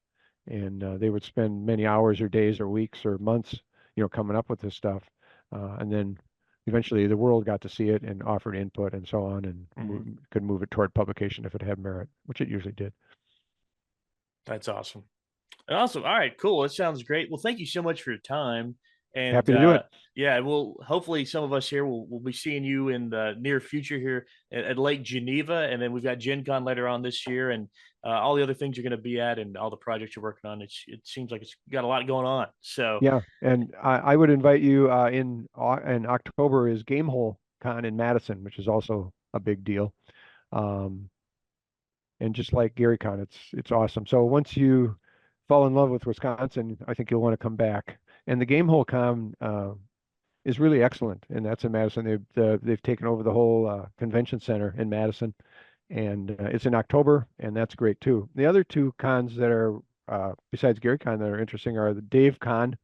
and they would spend many hours or days or weeks or months, coming up with this stuff, and then eventually the world got to see it and offered input and so on, and Mhm. could move it toward publication if it had merit, which it usually did. That's awesome. Awesome. All right, cool. That sounds great. Well, thank you so much for your time. And Happy to do it. yeah, we'll hopefully some of us here will be seeing you in the near future here at Lake Geneva, and then we've got Gen Con later on this year, and all the other things you're going to be at, and all the projects you're working on. It seems like it's got a lot going on. So Yeah, and I would invite you in October is Gamehole Con in Madison, which is also a big deal. Um, and just like Gary Con, it's awesome. So once you fall in love with Wisconsin, I think you'll want to come back. And the Gamehole Con is really excellent, and that's in Madison. They've taken over the whole convention center in Madison, and it's in October, and that's great too. The other two cons that are besides Gary Con that are interesting are the Dave Con,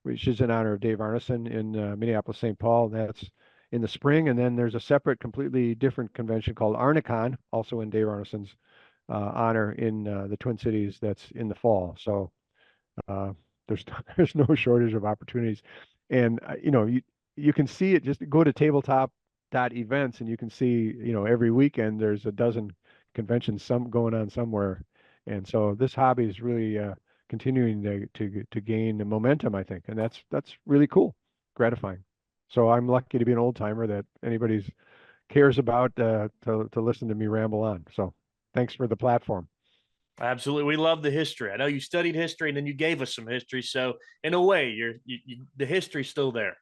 which is in honor of Dave Arneson in Minneapolis, St. Paul. That's in the spring, and then there's a separate, completely different convention called Arnicon, also in Dave Arneson's honor in the Twin Cities. That's in the fall. So uh, there's there's no shortage of opportunities, and you can see it. Just go to tabletop dot events, and you can see every weekend there's a dozen conventions some going on somewhere, and so this hobby is really continuing to gain momentum, I think, and that's really cool, gratifying. So I'm lucky to be an old timer that anybody's cares about to listen to me ramble on. So thanks for the platform. absolutely, we love the history. I know you studied history, and then you gave us some history. So in a way, the history's still there.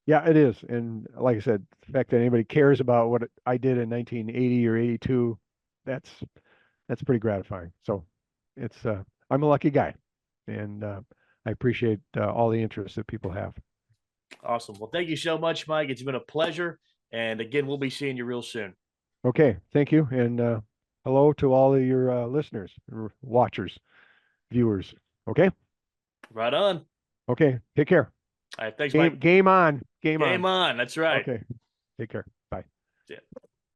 Yeah, it is. And like I said, the fact that anybody cares about what I did in 1980 or 82, that's that's pretty gratifying. So it's I'm a lucky guy, and I appreciate all the interest that people have. Awesome. Well, thank you so much, Mike. It's been a pleasure. And again, we'll be seeing you real soon. Okay, thank you, and hello to all of your listeners, watchers, viewers. Okay, Right on. okay, take care. All right. Thanks, Game Mike. game on, game Game on. on. That's right. Okay, take care. Bye. Yeah.